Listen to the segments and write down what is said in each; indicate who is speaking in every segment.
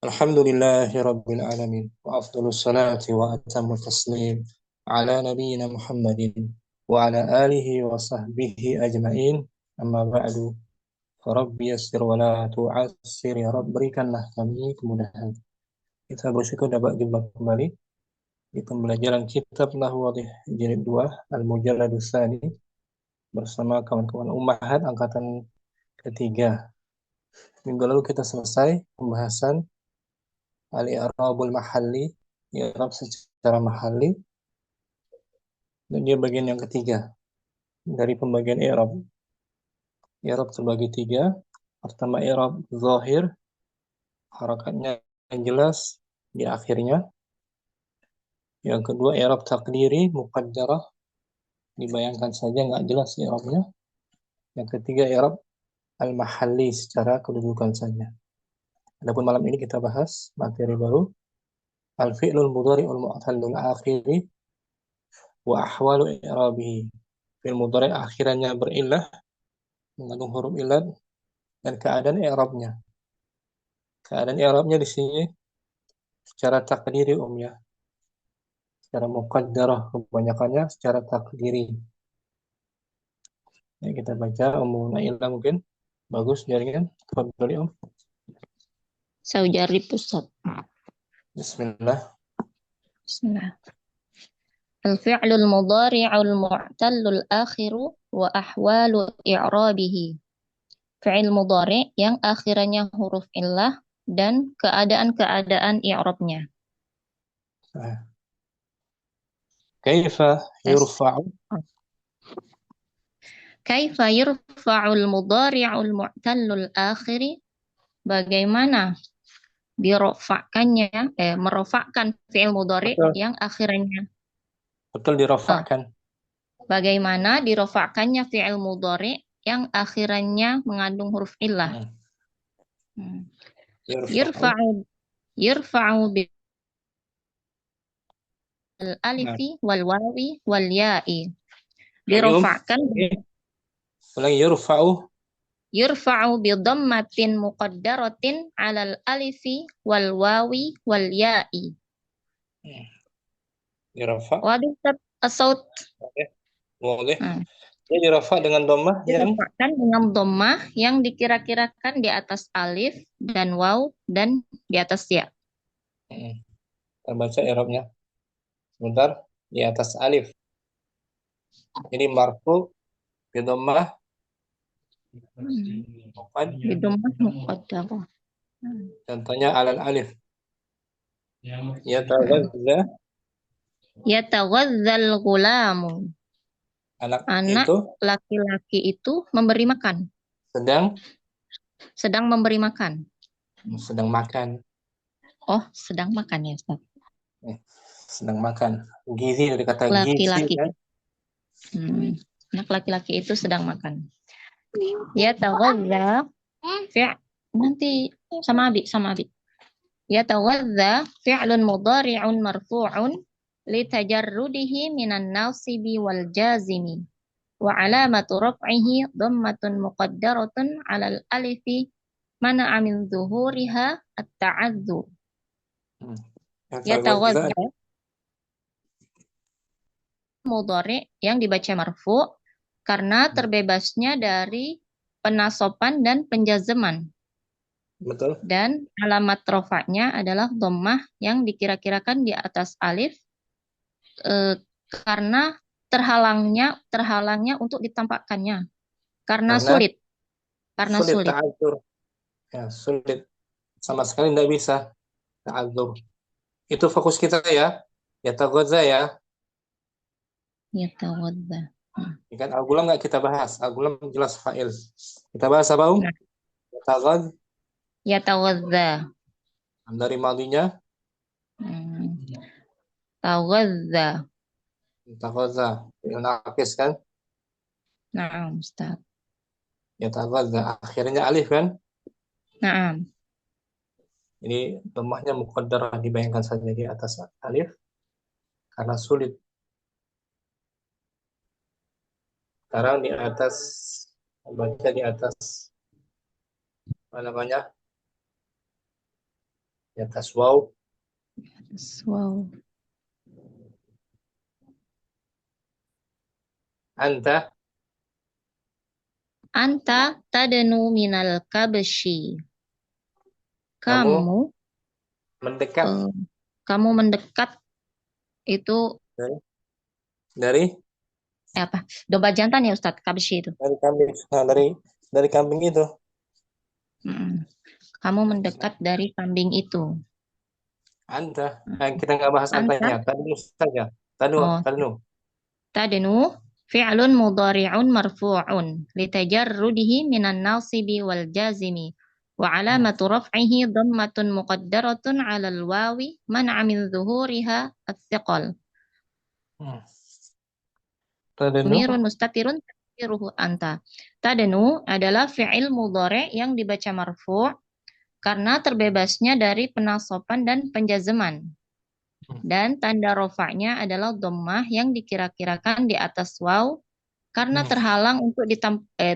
Speaker 1: Alhamdulillahi Rabbil Alamin wa afdalus salati wa atammu taslim ala nabiyyina Muhammadin wa ala alihi wa sahbihi ajma'in amma ba'du Rabbi yassir wa la tu'assir ya Rabb berikanlah kami kemudahan. Kita bersyukur dapat jumpa kembali di pembelajaran kitab Nahwadih jilid 2 Al-Mujalladus Tsani bersama kawan-kawan Ummahat angkatan ketiga. Minggu lalu kita selesai pembahasan al-i'rabul mahalli, i'rab secara mahalli, dan dia bagian yang ketiga dari pembagian i'rab. I'rab terbagi tiga. Pertama i'rab zahir, harakatnya yang jelas di akhirnya. Yang kedua i'rab taqdiri, muqaddarah, dibayangkan saja nggak jelas i'rabnya. Yang ketiga i'rab al-mahalli, secara kedudukan saja. Adapun malam ini kita bahas materi baru, al-fi'lul mudhari'ul mu'tallul akhiri wa ahwalu i'rabihi. Fi'il mudhari' akhirannya berillah, mengandung huruf ilad, dan keadaan i'rabnya. Keadaan i'rabnya di sini secara takdiri ya. Secara muqaddarah kebanyakannya secara takdiri. Ya, kita baca Naila mungkin. Bagus jaringan. Tafadhali
Speaker 2: Saya jarib Ustaz.
Speaker 1: Bismillah.
Speaker 2: Bismillah. Al-fi'lul mudhari'ul mu'tallul akhiru wa ahwalu i'rabihi. Fi'il mudhari' yang akhirannya huruf illah dan keadaan-keadaan i'rabnya.
Speaker 1: Kaifa yurfa'u?
Speaker 2: Kaifa yurfa'ul mudhari'ul mu'tallul akhiri? Bagaimana merofakkan fi'il mudhari'
Speaker 1: Betul,
Speaker 2: yang akhirannya
Speaker 1: betul dirafa'kan.
Speaker 2: bagaimana dirofakkannya fi'il mudhari' yang akhirannya mengandung huruf illah?
Speaker 1: Yurfa'u.
Speaker 2: Yurfa'u yurfa'u bil
Speaker 1: Nah,
Speaker 2: alifi wal wawi wal ya'i.
Speaker 1: ulangi
Speaker 2: Dirofakkan
Speaker 1: Ulangi yurfa'u.
Speaker 2: yurfa'u bi dhammatin muqaddaratin 'alal alifi wal wawi wal ya'i.
Speaker 1: Dirafa'.
Speaker 2: Waduh, as-saut.
Speaker 1: Boleh.
Speaker 2: Nah,
Speaker 1: Dia dirafa' dengan dhammah yang
Speaker 2: dirofakkan dengan dhammah yang dikira-kirakan di atas alif dan waw dan di atas ya.
Speaker 1: kita baca i'rabnya. Sebentar, di atas alif. Jadi marfu bi dhammah
Speaker 2: Bi dhammah muqaddarah.
Speaker 1: contohnya alal alif. Yataghazza,
Speaker 2: Yataghadzal ghulamu.
Speaker 1: anak
Speaker 2: Anak
Speaker 1: itu
Speaker 2: laki-laki itu memberi makan. Sedang memberi makan.
Speaker 1: sedang makan.
Speaker 2: Oh, sedang makan ya, Ustaz.
Speaker 1: Sedang makan. Gizi dari kata gizi
Speaker 2: Laki-laki.
Speaker 1: kan?
Speaker 2: Anak laki-laki itu sedang makan. Yataghadza nanti sama Abi. Yataghadza fi'lun mudhari'un marfu'un litajarrudihi minan nasibi wal jazimi. Wa alamatu raf'ihi dhammatun muqaddaratun 'alal alifi mana'a min zuhuriha at-ta'adzur. Yataghadza mudhari' yang dibaca marfu' karena terbebasnya dari penasopan dan penjazaman.
Speaker 1: Betul.
Speaker 2: Dan alamat rofaknya adalah dhammah yang dikira-kirakan di atas alif karena terhalangnya untuk ditampakkannya. Karena sulit.
Speaker 1: Ta'adzur. Ya, sulit. Sama sekali tidak bisa ta'adzur. Itu fokus kita ya. Yataghadza ya.
Speaker 2: Yataghadza.
Speaker 1: Kan al-ghulam nggak kita bahas. Al-ghulam jelas fa'il. Kita bahas apa,
Speaker 2: Yataghadza.
Speaker 1: Dari madinya
Speaker 2: Taghadza.
Speaker 1: Yataghadza. Fi'il naqis kan?
Speaker 2: Na'am, Ustaz.
Speaker 1: Yataghadza. Akhirnya alif kan?
Speaker 2: Na'am.
Speaker 1: Jadi dhammahnya muqaddarah, dibayangkan saja di atas alif karena sulit. Sekarang di atas, baca di atas apa namanya? di atas waw.
Speaker 2: Wow.
Speaker 1: Anta,
Speaker 2: Anta tadnu minal kabshi.
Speaker 1: kamu
Speaker 2: Kamu
Speaker 1: mendekat
Speaker 2: eh, kamu mendekat itu
Speaker 1: dari dari,
Speaker 2: apa? Domba jantan ya Ustadz, kabshi itu.
Speaker 1: dari kambing. Nah, dari kambing itu.
Speaker 2: Mm. Kamu mendekat dari kambing itu.
Speaker 1: Anta. Kita nggak bahas
Speaker 2: Anta,
Speaker 1: antanya. Tadi saja. Tadi,
Speaker 2: oh,
Speaker 1: tadi.
Speaker 2: tadnu fi'lun mudhari'un marfu'un litajarrudihi minan nasibi wal jazimi wa
Speaker 1: Hmm.
Speaker 2: alamatu raf'ihi dhammatun muqaddaratun 'alal wawi man'a min dhuhuriha ats-thiqal.
Speaker 1: Hmm. Tadenu.
Speaker 2: Dhamirun mustatirun takdiruhu anta. Tadnu adalah fi'il mudhari' yang dibaca marfu' karena terbebasnya dari penasoban dan penjazaman. Dan tanda rofaknya adalah dhammah yang dikira-kirakan di atas waw karena
Speaker 1: Hmm.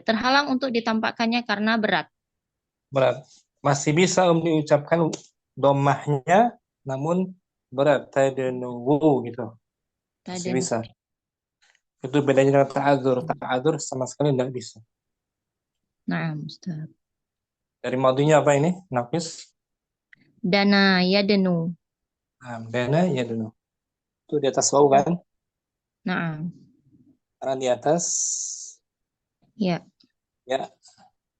Speaker 2: terhalang untuk ditampakkannya karena berat.
Speaker 1: Berat. Masih bisa diucapkan domahnya, namun berat. Tadenu gitu. Masih
Speaker 2: Tadnu.
Speaker 1: bisa. Itu bedanya dengan ta'adzur. Ta'adzur sama sekali tidak bisa.
Speaker 2: Nah, Ustaz.
Speaker 1: Dari madinya apa ini? Nafis.
Speaker 2: Dana yadnu.
Speaker 1: Nah, dana ya dulu. Itu di atas waw kan?
Speaker 2: Nah,
Speaker 1: Karena di atas
Speaker 2: ya.
Speaker 1: ya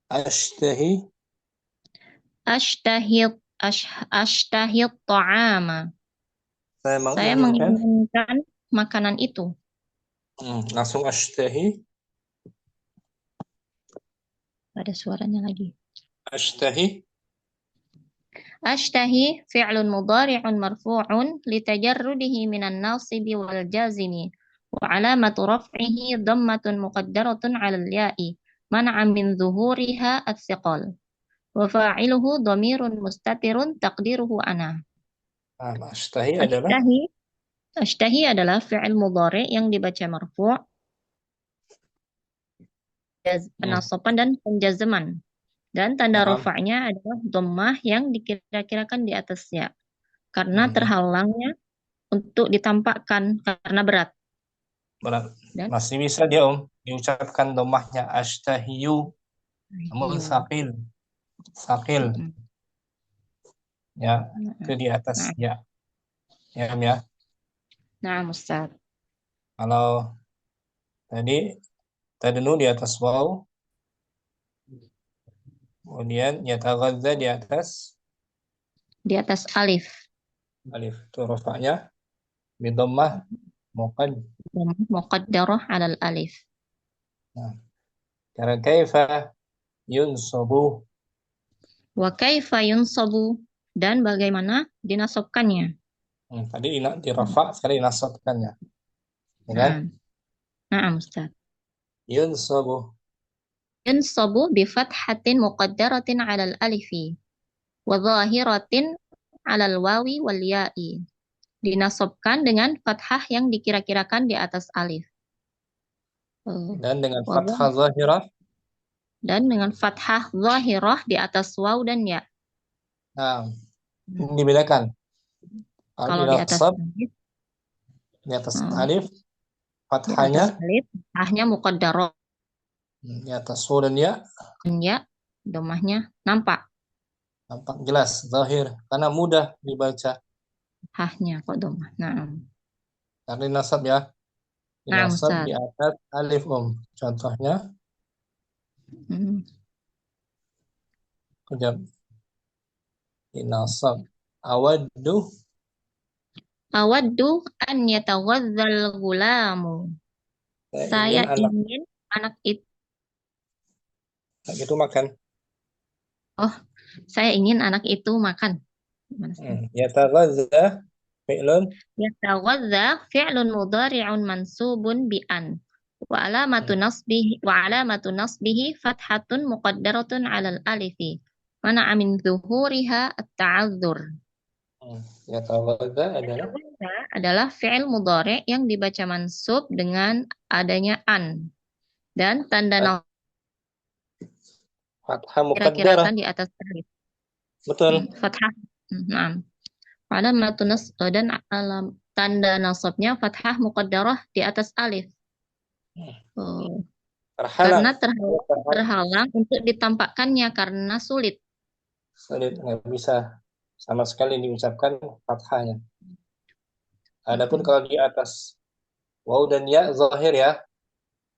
Speaker 1: ashtahi.
Speaker 2: Ashtahid ashtahid ta'ama.
Speaker 1: Saya
Speaker 2: Saya
Speaker 1: menginginkan.
Speaker 2: menginginkan makanan itu.
Speaker 1: Langsung ashtahi.
Speaker 2: Ada suaranya lagi.
Speaker 1: Ashtahi.
Speaker 2: Ashtahi fi'lun mudhari'un marfu'un litajarrudihi minan nasibi wal jazimi wa alamatu raf'ihi dhammatun muqaddaratun 'alal ya'i man'a min zuhuriha ats-thiqal wa fa'iluhu dhamirun mustatirun taqdiruhu ana.
Speaker 1: Nah, ashtahi adalah
Speaker 2: Ashtahi Ashtahi adalah fi'il mudhari yang dibaca marfu'
Speaker 1: hmm,
Speaker 2: penasaban dan penjazaman. Dan tanda
Speaker 1: nah,
Speaker 2: rofaknya adalah dhammah yang dikira-kirakan di atasnya karena
Speaker 1: ya,
Speaker 2: terhalangnya untuk ditampakkan karena berat.
Speaker 1: berat.
Speaker 2: Dan
Speaker 1: Masih bisa dia diucapkan domahnya ashtahiyu, namun
Speaker 2: hiu.
Speaker 1: sakil, sakil
Speaker 2: Mm-mm.
Speaker 1: ya itu
Speaker 2: Nah,
Speaker 1: di atas
Speaker 2: nah,
Speaker 1: ya, ya, ya.
Speaker 2: nah, Ustaz.
Speaker 1: Kalau tadi tadenu di atas waw, kemudian yataghadza di atas
Speaker 2: Di atas alif.
Speaker 1: alif. Itu rofaknya bidammah muqad.
Speaker 2: Dhammah muqaddarah alal alif.
Speaker 1: Nah, cara kaifa yunsabu.
Speaker 2: Wa kaifa yunsabu dan bagaimana dinasobkannya.
Speaker 1: Tadi di rafa, sekarang dinasabkan ya. Ya kan?
Speaker 2: Nah, nah, Ustaz.
Speaker 1: Yunsabu.
Speaker 2: Yunsabu bi fathatin muqaddaratin alal alifi wa zahiratin alal wawi wal ya'i. Dinasobkan dengan fathah yang dikira-kirakan di atas alif. Eh,
Speaker 1: Dan dengan
Speaker 2: wa
Speaker 1: fathah zahirah.
Speaker 2: dan dengan fathah zahirah di atas waw dan ya.
Speaker 1: Nah, ini dibedakan. Kalau
Speaker 2: Kalau di atas
Speaker 1: dinasab
Speaker 2: alif,
Speaker 1: di atas
Speaker 2: eh,
Speaker 1: alif,
Speaker 2: di atas
Speaker 1: fathahnya
Speaker 2: alif, fathahnya muqaddarah
Speaker 1: di atas su dan ya
Speaker 2: dan ya, domahnya nampak.
Speaker 1: nampak jelas zahir karena mudah dibaca.
Speaker 2: Hahnya kok domah. Nah,
Speaker 1: Karena dinasab ya,
Speaker 2: nah,
Speaker 1: dinasab di
Speaker 2: Ustaz.
Speaker 1: atas alif Contohnya,
Speaker 2: Hmm.
Speaker 1: kejam dinasab awaddu.
Speaker 2: Awaddu an yatawazzal gulamu.
Speaker 1: Saya
Speaker 2: Saya
Speaker 1: ingin anak
Speaker 2: ingin anak itu,
Speaker 1: itu makan.
Speaker 2: oh, saya ingin anak itu makan. Gimana, Ustaz?
Speaker 1: Yataghazza fi'lun.
Speaker 2: Yatawadza fi'lun mudhari'un mansubun bi an. Wa alamatu nasbihi fathatun muqaddaratun 'alal alifi. Mana min zuhuriha at-ta'adzur.
Speaker 1: Yataghazza adalah
Speaker 2: Yatawadza adalah fi'il mudhari' yang dibaca mansub dengan adanya an dan tanda
Speaker 1: fathah muqaddarah.
Speaker 2: kira-kirakan di atas alif.
Speaker 1: Betul.
Speaker 2: Fathah. Naam. Alamatun nas dan tanda nasabnya fathah muqaddarah di atas alif. Oh,
Speaker 1: Terhalang.
Speaker 2: karena
Speaker 1: Terhalang.
Speaker 2: terhalang untuk ditampakkannya karena sulit.
Speaker 1: Sulit, nggak bisa sama sekali diucapkan fathahnya. Adapun kalau di atas waw dan ya zahir ya.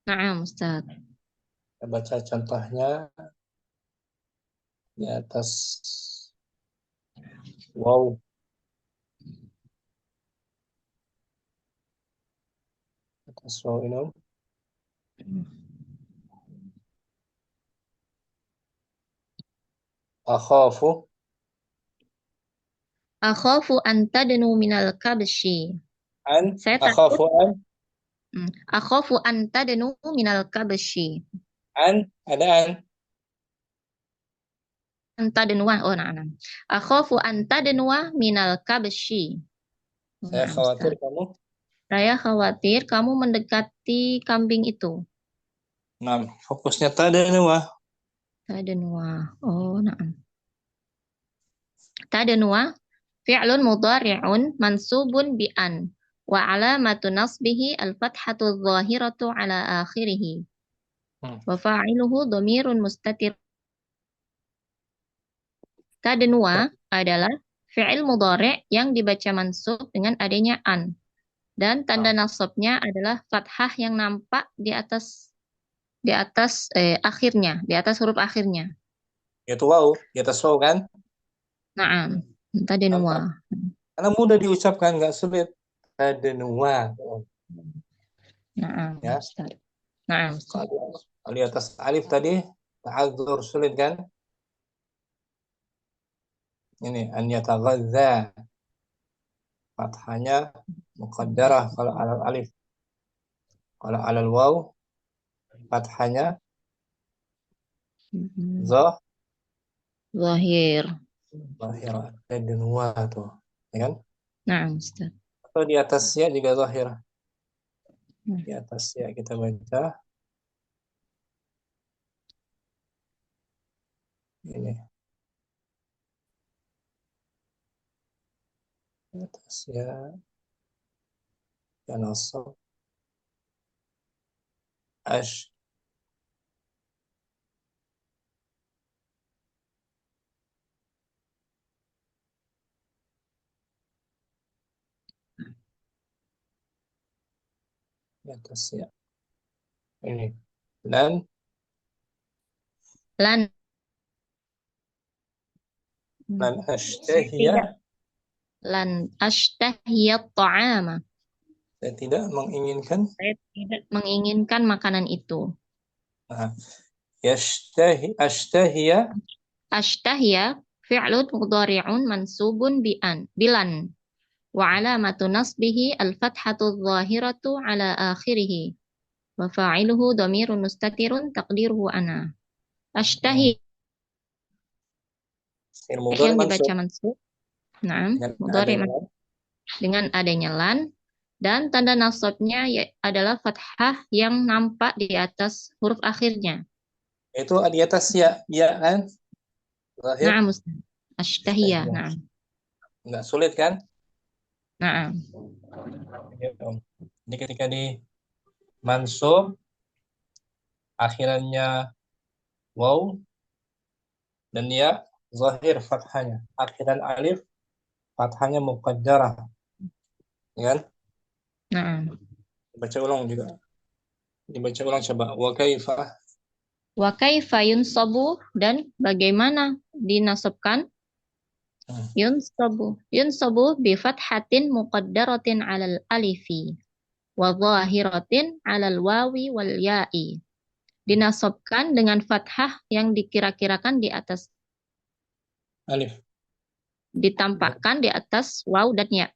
Speaker 2: Naam, Ustaz.
Speaker 1: Kita baca contohnya di atas waw, atas waw ini. Akhafu
Speaker 2: Akhafu an tadnu minal kabshi.
Speaker 1: an
Speaker 2: Saya takut.
Speaker 1: akhafu an
Speaker 2: Akhafu an tadnu minal kabshi.
Speaker 1: ada an.
Speaker 2: Anta denwa. Oh, nah, nah. Akhafu anta denwa minal kabshi. Oh,
Speaker 1: Saya
Speaker 2: nah,
Speaker 1: khawatir
Speaker 2: Ustaz.
Speaker 1: kamu.
Speaker 2: Saya khawatir kamu mendekati kambing itu.
Speaker 1: Nah, fokusnya tadanwa.
Speaker 2: Tadenwa. Oh, nah. Tadenwa fi'lun mudhari'un mansubun bi an wa alamatu nasbihi al-fathatu adh-dhahiratu ala akhirih
Speaker 1: Hmm.
Speaker 2: wa fa'iluhu dhamirun mustatir. Tadenwa adalah fi'il mudhari' yang dibaca mansub dengan adanya an. Dan tanda
Speaker 1: Nah,
Speaker 2: nasabnya adalah fathah yang nampak di atas akhirnya, di atas huruf akhirnya.
Speaker 1: itu waw, di atas waw kan?
Speaker 2: Naam, tadenwa.
Speaker 1: Gampang. Karena mudah diucapkan, nggak sulit. Tadanwa.
Speaker 2: Naam,
Speaker 1: Ya,
Speaker 2: Ustaz. Naam, Ustaz.
Speaker 1: kalau di atas alif tadi, ta'adzur sulit kan? Ini an yataghadza. Fathahnya muqaddarah kalau alal alif. Kalau alal waw, fathahnya
Speaker 2: Mhm.
Speaker 1: zah
Speaker 2: Zahir.
Speaker 1: zahirah. Tadanwa tuh, ya kan?
Speaker 2: Naam, Ustaz.
Speaker 1: Atau di atas ya juga zahir.
Speaker 2: Hmm.
Speaker 1: Di atas ya kita baca ini. Di atas ya nasab ash. Di atas ya ini. Dan
Speaker 2: Lan.
Speaker 1: lan
Speaker 2: Saya tidak.
Speaker 1: ashtahiyah.
Speaker 2: Lan ashtahiyat ta'ama.
Speaker 1: Saya tidak menginginkan.
Speaker 2: Saya tidak menginginkan makanan itu.
Speaker 1: Nah, ashtahiyah.
Speaker 2: Ashtahya fi'lun mudhari'un mansubun bilan. Wa alamatu nasbihi al-fathatu adh-dhahiratu ala akhirih. Wa fa'iluhu dhamirun mustatirun taqdiruhu ana. Ashtahi
Speaker 1: Fi'il mudhari
Speaker 2: yang
Speaker 1: mansub
Speaker 2: dibaca mansub. Nah,
Speaker 1: dengan
Speaker 2: mudhari
Speaker 1: adanya lam.
Speaker 2: dengan adanya lan dan tanda nasabnya adalah fathah yang nampak di atas huruf akhirnya.
Speaker 1: Itu di atas ya, ya kan? Zahir.
Speaker 2: Na'am, Ustaz. Ashtahiyah.
Speaker 1: Ashtahiyah.
Speaker 2: Na'am.
Speaker 1: Nggak sulit kan?
Speaker 2: Na'am.
Speaker 1: Ya, Om. Jadi ketika di mansub akhirannya waw dan ya zahir fathahnya. Akhiran alif fathahnya muqaddarah, ya kan?
Speaker 2: Na'am.
Speaker 1: Baca ulang juga. Dibaca ulang coba. Wa kaifa.
Speaker 2: Wa kaifa yunsabu dan bagaimana dinasabkan?
Speaker 1: Hmm.
Speaker 2: Yunsabu bi fathatin muqaddaratin 'alal alifi wa zahiratin 'alal wawi wal ya'i. Dinasabkan dengan fathah yang dikira-kirakan di atas,
Speaker 1: Alif.
Speaker 2: ditampakkan di atas waw dan ya.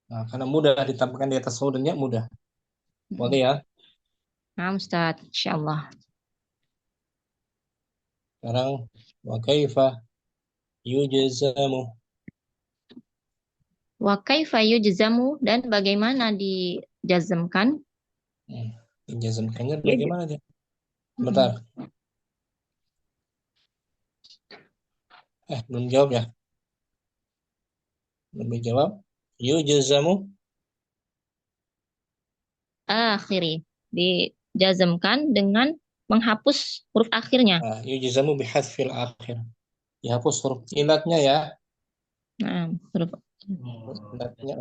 Speaker 1: Nah, karena mudah ditampilkan di atas waw dan ya mudah. Boleh ya.
Speaker 2: Nah, Ustaz, insyaallah.
Speaker 1: Sekarang wa kaifa yujzamu.
Speaker 2: Wa kaifa yujzamu dan bagaimana dijazmkan?
Speaker 1: Dijazmkannya
Speaker 2: Yuj-
Speaker 1: bagaimana dia? Bentar. Belum jawab ya. Lebih jawab yujzamu.
Speaker 2: Akhiri. Dijazmkan dengan menghapus huruf akhirnya.
Speaker 1: Yujzamu bihadfil akhir. Dihapus huruf ilatnya ya.
Speaker 2: Nah, huruf
Speaker 1: Ilatnya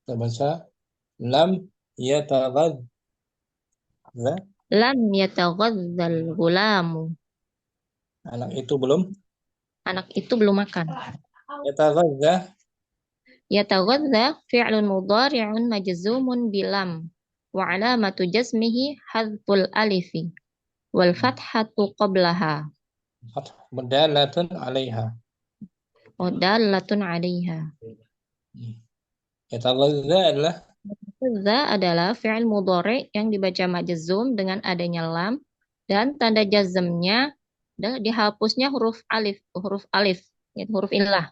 Speaker 1: kita baca lam yataghadza.
Speaker 2: lam yataghadzal gulamu.
Speaker 1: Anak itu belum
Speaker 2: Anak itu belum makan.
Speaker 1: yataghadza.
Speaker 2: Yataghadza fi'lun mudhari'un majzumun bilam wa alamatu jazmihi hadzful alifi wal fathatu qablaha
Speaker 1: Berdalatun alaiha.
Speaker 2: wa dallatun 'alaiha.
Speaker 1: Yataghadza adalah
Speaker 2: Za adalah fi'il mudhari yang dibaca majzum dengan adanya lam dan tanda jazmnya dihapusnya huruf alif, yaitu huruf illah.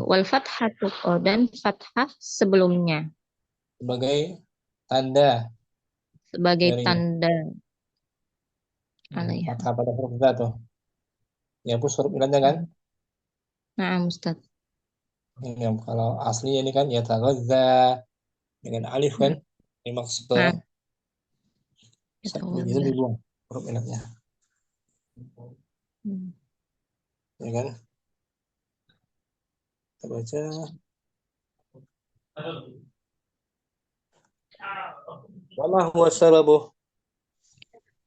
Speaker 2: Wal fathatu dan fathah sebelumnya
Speaker 1: sebagai tanda
Speaker 2: sebagai
Speaker 1: dari
Speaker 2: tanda alaiha.
Speaker 1: fathah pada huruf za tuh. Dihapus huruf ilatnya kan?
Speaker 2: Nah, Ustaz.
Speaker 1: Ini kalau aslinya ini kan yataghadza dengan alif kan? Ini maksudnya
Speaker 2: Nah,
Speaker 1: bisa
Speaker 2: yataghadza.
Speaker 1: dibuang huruf ilatnya. Ya kan? Kita baca. Wama huwa sababu.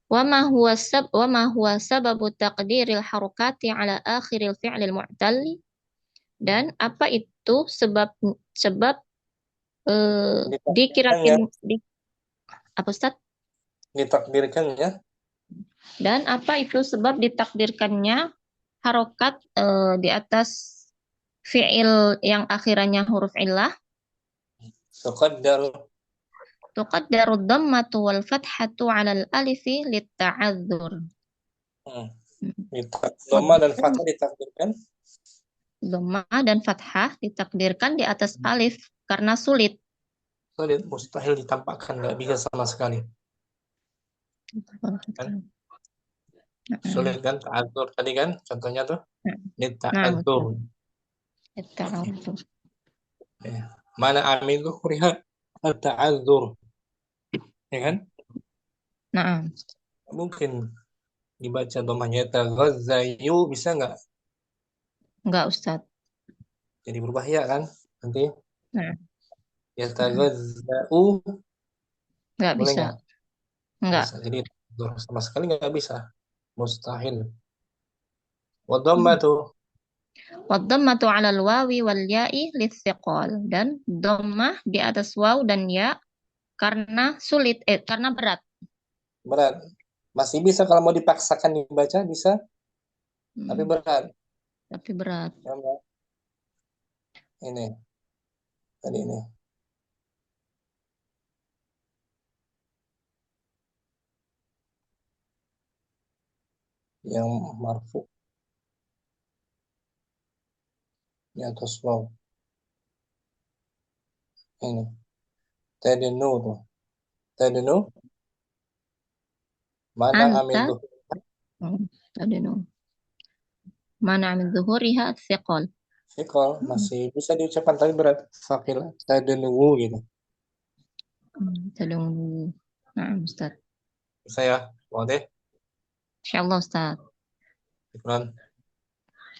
Speaker 2: وما هو سبب تقدير الحركات على آخر الفعل المعتل dan apa itu sebab
Speaker 1: Ditakdirkannya,
Speaker 2: apa Ustaz?
Speaker 1: ditakdirkannya
Speaker 2: Dan apa itu sebab ditakdirkannya harokat di atas fi'il yang akhirannya huruf illah?
Speaker 1: tuqaddaru
Speaker 2: Tuqaddaru dhammatu wal fathatu 'ala al-alifi litta'adzur.
Speaker 1: dhamma dan fathah ditakdirkan
Speaker 2: Dhamma dan fathah ditakdirkan di atas alif karena sulit.
Speaker 1: sulit, mustahil ditampakkan, nggak bisa sama sekali kan? Sulit kan, ta'adzur tadi kan contohnya tuh
Speaker 2: Nah,
Speaker 1: ta'adzur ya. Mana amilu kurihat ta'adzur ya kan,
Speaker 2: nah,
Speaker 1: mungkin dibaca domahnya taghazzayu, bisa nggak?
Speaker 2: enggak Ustaz.
Speaker 1: Jadi berbahaya kan nanti
Speaker 2: Nah,
Speaker 1: ya taghazzau,
Speaker 2: enggak
Speaker 1: boleh
Speaker 2: bisa.
Speaker 1: nggak?
Speaker 2: Enggak.
Speaker 1: Bisa. Jadi sama sekali nggak bisa, mustahil. Wa dhammatu
Speaker 2: Wadhammatu 'ala al-wawi wal ya'i litsiqal dan dhammah di atas waw dan ya karena karena berat.
Speaker 1: berat, masih bisa kalau mau dipaksakan dibaca bisa, tapi berat.
Speaker 2: Tapi berat.
Speaker 1: Ini tadi ini yang marfu di atas waw, ini tadnu tuh, tadnu mana
Speaker 2: Anta
Speaker 1: amilu
Speaker 2: tadi no. Mana min zuhuriha tsiqal.
Speaker 1: fikol, masih bisa diucapkan tapi berat, fakil tadnu gitu.
Speaker 2: Tadung. Nah, Ustaz.
Speaker 1: Bisa ya, mau deh.
Speaker 2: Insyaallah Ustaz.
Speaker 1: Iklan,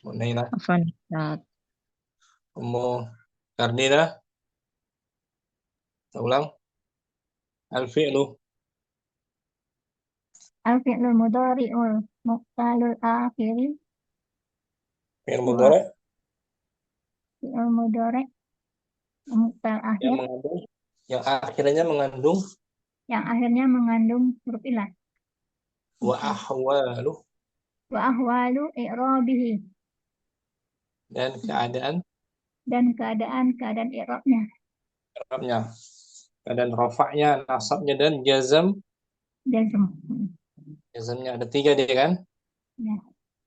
Speaker 1: Munaila,
Speaker 2: Afwan Ustaz.
Speaker 1: Ummu Kardina, kita ulang. Al-fi'lu,
Speaker 2: Al-fi'lul mudhari'ul muqtalul akhiri
Speaker 1: fi'il
Speaker 2: wa
Speaker 1: mudhari
Speaker 2: fi'il mudhari' muqtal
Speaker 1: yang
Speaker 2: akhir
Speaker 1: mengandung, yang akhirnya mengandung
Speaker 2: yang akhirnya mengandung huruf ilah.
Speaker 1: wa ahwalu,
Speaker 2: Wa ahwalu i'rabihi
Speaker 1: dan keadaan
Speaker 2: dan keadaan i'rabnya.
Speaker 1: i'rabnya, keadaan rafa'nya, nasabnya, dan
Speaker 2: Jazm.
Speaker 1: jazamnya ada tiga dia kan,
Speaker 2: Ya,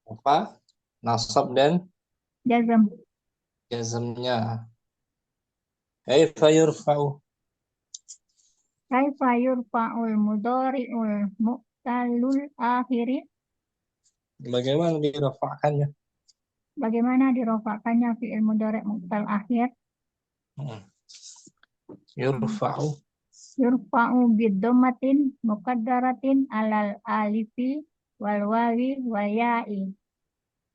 Speaker 1: rafa, nasab, dan
Speaker 2: jazm.
Speaker 1: jazamnya. Kaifa yurfa'u,
Speaker 2: Kaifa yurfa'ul mudhari'ul muqtalul akhiri
Speaker 1: bagaimana dirafa'kannya?
Speaker 3: Bagaimana dirofakannya fi'il mudhari' mu'tal akhir?
Speaker 1: Hmm. Yurfa'u.
Speaker 3: Yurfa'u bidhammatin muqaddaratin alal alifi wal wawi wal ya'i.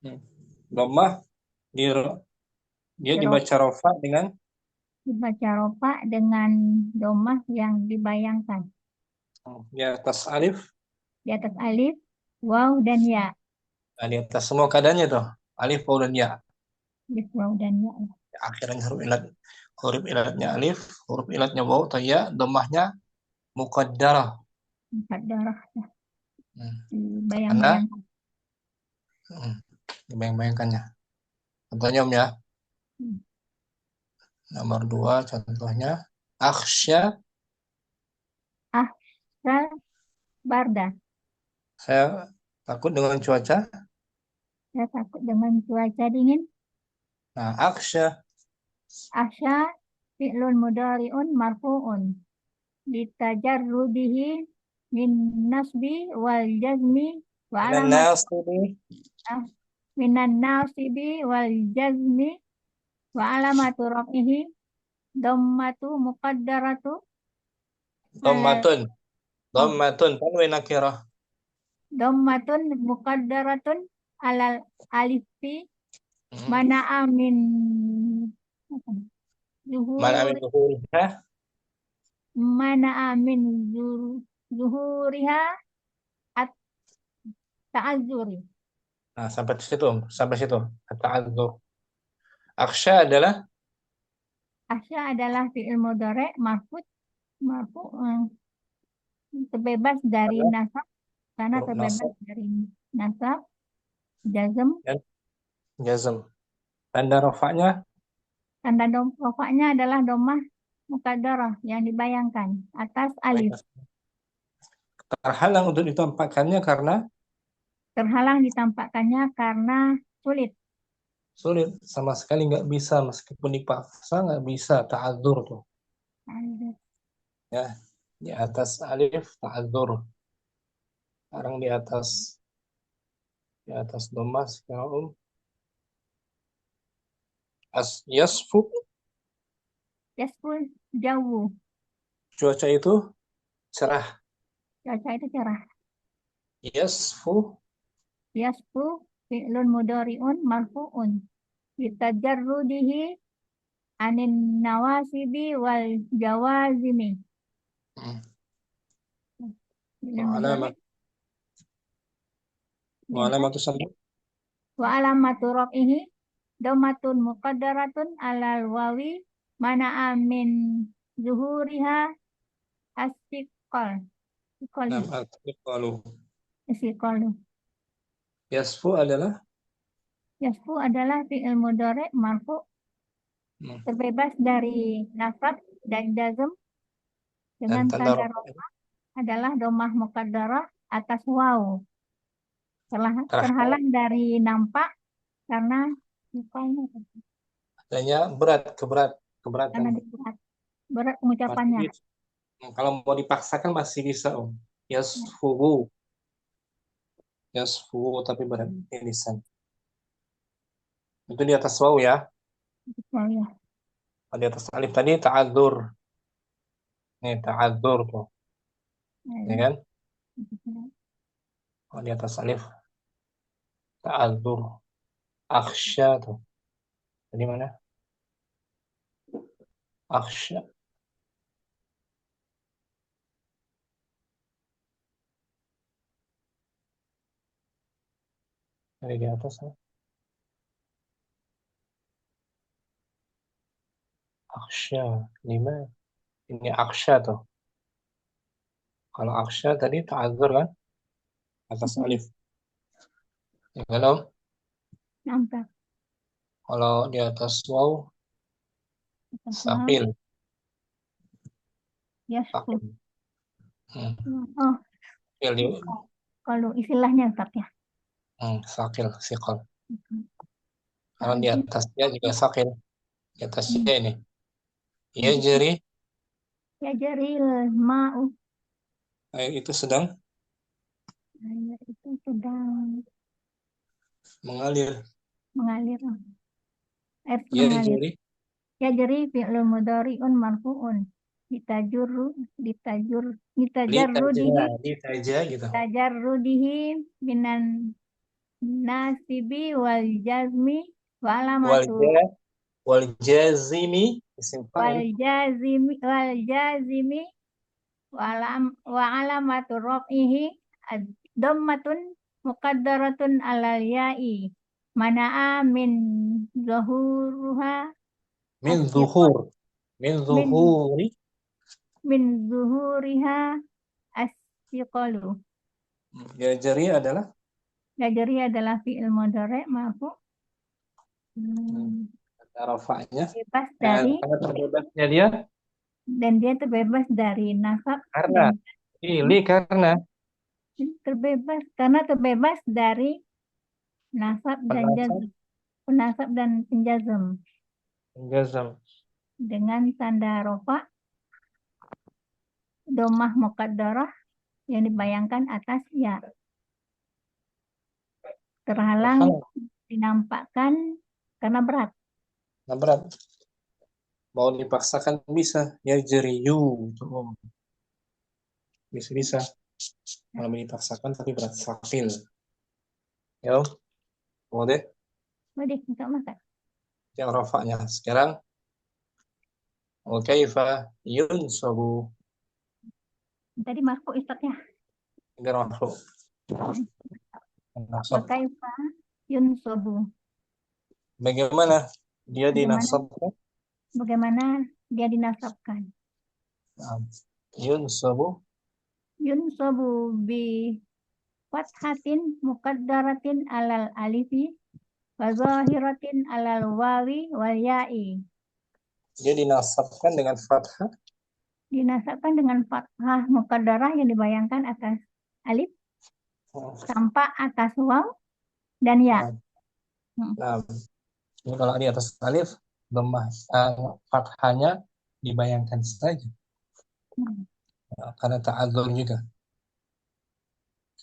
Speaker 1: Hmm. Dhammah dia
Speaker 3: Dirof-
Speaker 1: dibaca rofa dengan
Speaker 3: Dibaca rofa dengan domah yang dibayangkan.
Speaker 1: di atas alif.
Speaker 3: Di atas alif, waw dan ya.
Speaker 1: Nah, di atas semua keadaannya tuh. Alif, waw, dan ya.
Speaker 3: Alif, waw dan ya.
Speaker 1: Akhirnya huruf ilat. Huruf ilatnya alif, huruf ilatnya waw atau ya, dhammahnya muqaddarah.
Speaker 3: Empat darah
Speaker 1: Hmm. Karena
Speaker 3: dibayang-bayangkan.
Speaker 1: dibayang-bayangkannya. Contohnya Om ya.
Speaker 3: Hmm.
Speaker 1: Nomor 2 contohnya akhsya.
Speaker 3: Ahsal barda.
Speaker 1: Saya takut dengan cuaca.
Speaker 3: Saya takut dengan cuaca dingin.
Speaker 1: Nah, akhsya
Speaker 3: Ahsya fi'lun mudhari'un marfu'un. Litajarrudihi min nasbi wal jazmi wa
Speaker 1: minan
Speaker 3: alamat
Speaker 1: nasibi.
Speaker 3: minan nasibi wal jazmi wa alamatu raf'ihi dhammatu muqaddaratu alal
Speaker 1: Dhammatun.
Speaker 3: oh,
Speaker 1: Dhammatun. Tanwin nakirah.
Speaker 3: dhammatun muqaddaratun alal alifi
Speaker 1: Hmm.
Speaker 3: mana'a min
Speaker 1: Mana amin
Speaker 3: zuhuri
Speaker 1: zuhuriha.
Speaker 3: mana'a min zuhuriha at ta'azzuri.
Speaker 1: Nah, sampai situ, Om. Sampai situ. Ta'adzur. Akhsya adalah
Speaker 3: Asya adalah fi'il mudhari' marfu terbebas dari
Speaker 1: adalah
Speaker 3: nasab karena
Speaker 1: huruf
Speaker 3: terbebas
Speaker 1: nasab
Speaker 3: dari nasab jazm.
Speaker 1: dan jazm. Tanda rofaknya
Speaker 3: Tanda rofaknya adalah domah mukaddarah yang dibayangkan atas alif,
Speaker 1: terhalang untuk ditampakkannya karena
Speaker 3: terhalang ditampakkannya karena sulit.
Speaker 1: sulit, sama sekali nggak bisa, meskipun dipaksa nggak bisa. Ta'adzur tuh ya, di atas alif ta'adzur. Sekarang di atas dhammah sekarang yasfu.
Speaker 3: Yasful jawu,
Speaker 1: Cuaca itu cerah.
Speaker 3: cuaca itu cerah.
Speaker 1: Yasfu
Speaker 3: Yasfu fi'lun mudhari'un marfu'un bitajarrudihi anin nawasibi wal jawazimi.
Speaker 1: hmm,
Speaker 3: Fi'lun
Speaker 1: wa alamat
Speaker 3: mudhari'
Speaker 1: wa alamatu sabab.
Speaker 3: wa alamatu raf'ihi dhammatun muqaddaratun alal wawi mana'a min zuhuriha as-siqal.
Speaker 1: Nam
Speaker 3: Siqali.
Speaker 1: artiqalu.
Speaker 3: Siqalu.
Speaker 1: Yasfu adalah
Speaker 3: Yasfu adalah fi'il mudhari' marfu'
Speaker 1: hmm,
Speaker 3: terbebas dari nasab dan jazm
Speaker 1: dan
Speaker 3: dengan
Speaker 1: tanda
Speaker 3: tanda
Speaker 1: rofak
Speaker 3: raf'a adalah domah muqaddarah atas waw.
Speaker 1: terhalang
Speaker 3: Terhalang dari nampak karena siqalnya
Speaker 1: adanya keberatan.
Speaker 3: karena berat. Berat
Speaker 1: Masih
Speaker 3: pengucapannya.
Speaker 1: bisa. Kalau mau dipaksakan masih bisa, Om.
Speaker 3: Ya,
Speaker 1: Yasfu. Yasfu tapi berat di lisan. Itu di atas waw ya.
Speaker 3: betul ya.
Speaker 1: Di atas alif tadi ta'adzur. Nih ta'adzur tuh, ya
Speaker 3: Ya,
Speaker 1: kan?
Speaker 3: ya.
Speaker 1: Di atas alif ta'adzur. Akhsya tuh. Tadi mana? Akhsya. Dari di atas ya. Akhsya. Lima. Ini akhsya tuh. Kalau akhsya tadi ta'adzur kan? Atas alif. Ya kan, Om?
Speaker 3: Nampak.
Speaker 1: Kalau di atas waw
Speaker 3: Atas waw.
Speaker 1: sakil.
Speaker 3: Yasfu.
Speaker 1: Sakil. Hmm.
Speaker 3: Oh,
Speaker 1: Sakil di,
Speaker 3: kalau istilahnya Ustaz ya.
Speaker 1: sakil, sikal. Kalau di
Speaker 3: Ta'zim.
Speaker 1: atasnya juga sakil. Di atasnya ini. Ya
Speaker 3: Jadi,
Speaker 1: jadi
Speaker 3: ya jaril ma'u.
Speaker 1: air itu sedang
Speaker 3: Air itu sedang
Speaker 1: mengalir.
Speaker 3: mengalir. Air mengalir.
Speaker 1: Yajri.
Speaker 3: Yajri fi'lun mudhari'un marfu'un. Litajarrudihi
Speaker 1: Litaja gitu.
Speaker 3: tajarrudihi minan nasibi wal jazmi wa
Speaker 1: Wal
Speaker 3: alamatu
Speaker 1: ja wal jazimi isim fa'il.
Speaker 3: wal jazimi wa alamatu raf'ihi ad-dhammatun muqaddaratun alal ya'i mana'a min zuhuruha
Speaker 1: Min
Speaker 3: asyiqal
Speaker 1: zuhur. Min
Speaker 3: min
Speaker 1: zuhuri.
Speaker 3: min zuhuriha asyiqalu.
Speaker 1: Yajri adalah
Speaker 3: Yajri adalah fi'il mudhari' marfu'
Speaker 1: ada rafa'nya.
Speaker 3: bebas
Speaker 1: Dan
Speaker 3: dari
Speaker 1: karena terbebasnya dia
Speaker 3: dan dia terbebas dari nasab
Speaker 1: karena
Speaker 3: dan
Speaker 1: pilih karena
Speaker 3: terbebas dari nasab dan
Speaker 1: penasab
Speaker 3: jazm, penasab dan penjazm
Speaker 1: jazam.
Speaker 3: dengan tanda rofa domah muqaddarah yang dibayangkan atas ya, terhalang dinampakkan karena berat.
Speaker 1: Nah, berat. Mau dipaksakan bisa. Yajriyu. Bisa-bisa. Kalau dipaksakan tapi berat. Sakil. Ya. Boleh.
Speaker 3: Boleh untuk makan.
Speaker 1: Yang rafa'nya. Sekarang. Wa kaifa yunsabu.
Speaker 3: Tadi marfu Ustaznya.
Speaker 1: Ini rafu. Nasab.
Speaker 3: Kaifa yunsabu.
Speaker 1: Bagaimana dia
Speaker 3: Bagaimana
Speaker 1: dinasabkan?
Speaker 3: bagaimana dia dinasabkan?
Speaker 1: Nah, yunsabu
Speaker 3: Yunsabu bi fathatin muqaddaratin alal alifi wa zahiratin alal wawi wal ya'i.
Speaker 1: dia dinasabkan dengan fathah
Speaker 3: Dinasabkan dengan fathah muqaddarah yang dibayangkan atas alif tanpa atas waw dan ya.
Speaker 1: Nah, ini kalau di atas alif lemah fathahnya dibayangkan saja. Nah, karena ta'adzur juga.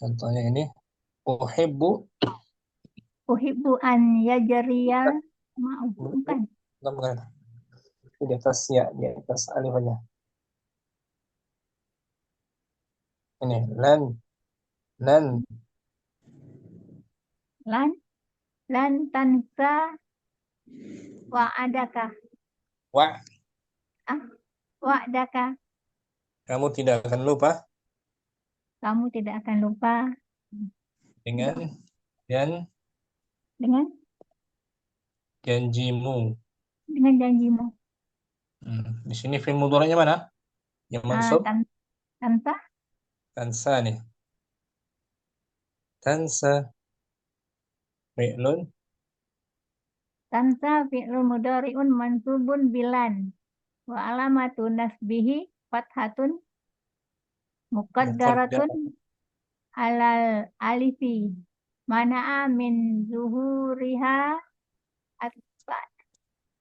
Speaker 1: Contohnya ini uhibbu
Speaker 3: Uhibbu an yajriyal ma'u. Bukan.
Speaker 1: bukan. Di atas ya, di atas alif aja. Ini lan
Speaker 3: Lan tansa wa'adaka.
Speaker 1: wa
Speaker 3: Wa'adaka.
Speaker 1: kamu tidak akan lupa
Speaker 3: Kamu tidak akan lupa
Speaker 1: dengan dan
Speaker 3: dengan
Speaker 1: janjimu.
Speaker 3: janjimu.
Speaker 1: Di sini fi'il mudhari'nya mana? Yang mansub
Speaker 3: Tansa
Speaker 1: tansa nih. Tansa fi'lun
Speaker 3: tansa fi'lun mudhari'un mansubun bilan wa alamatu nasbihi fathatun muqaddaratun alal alifi mana'a min zuhuriha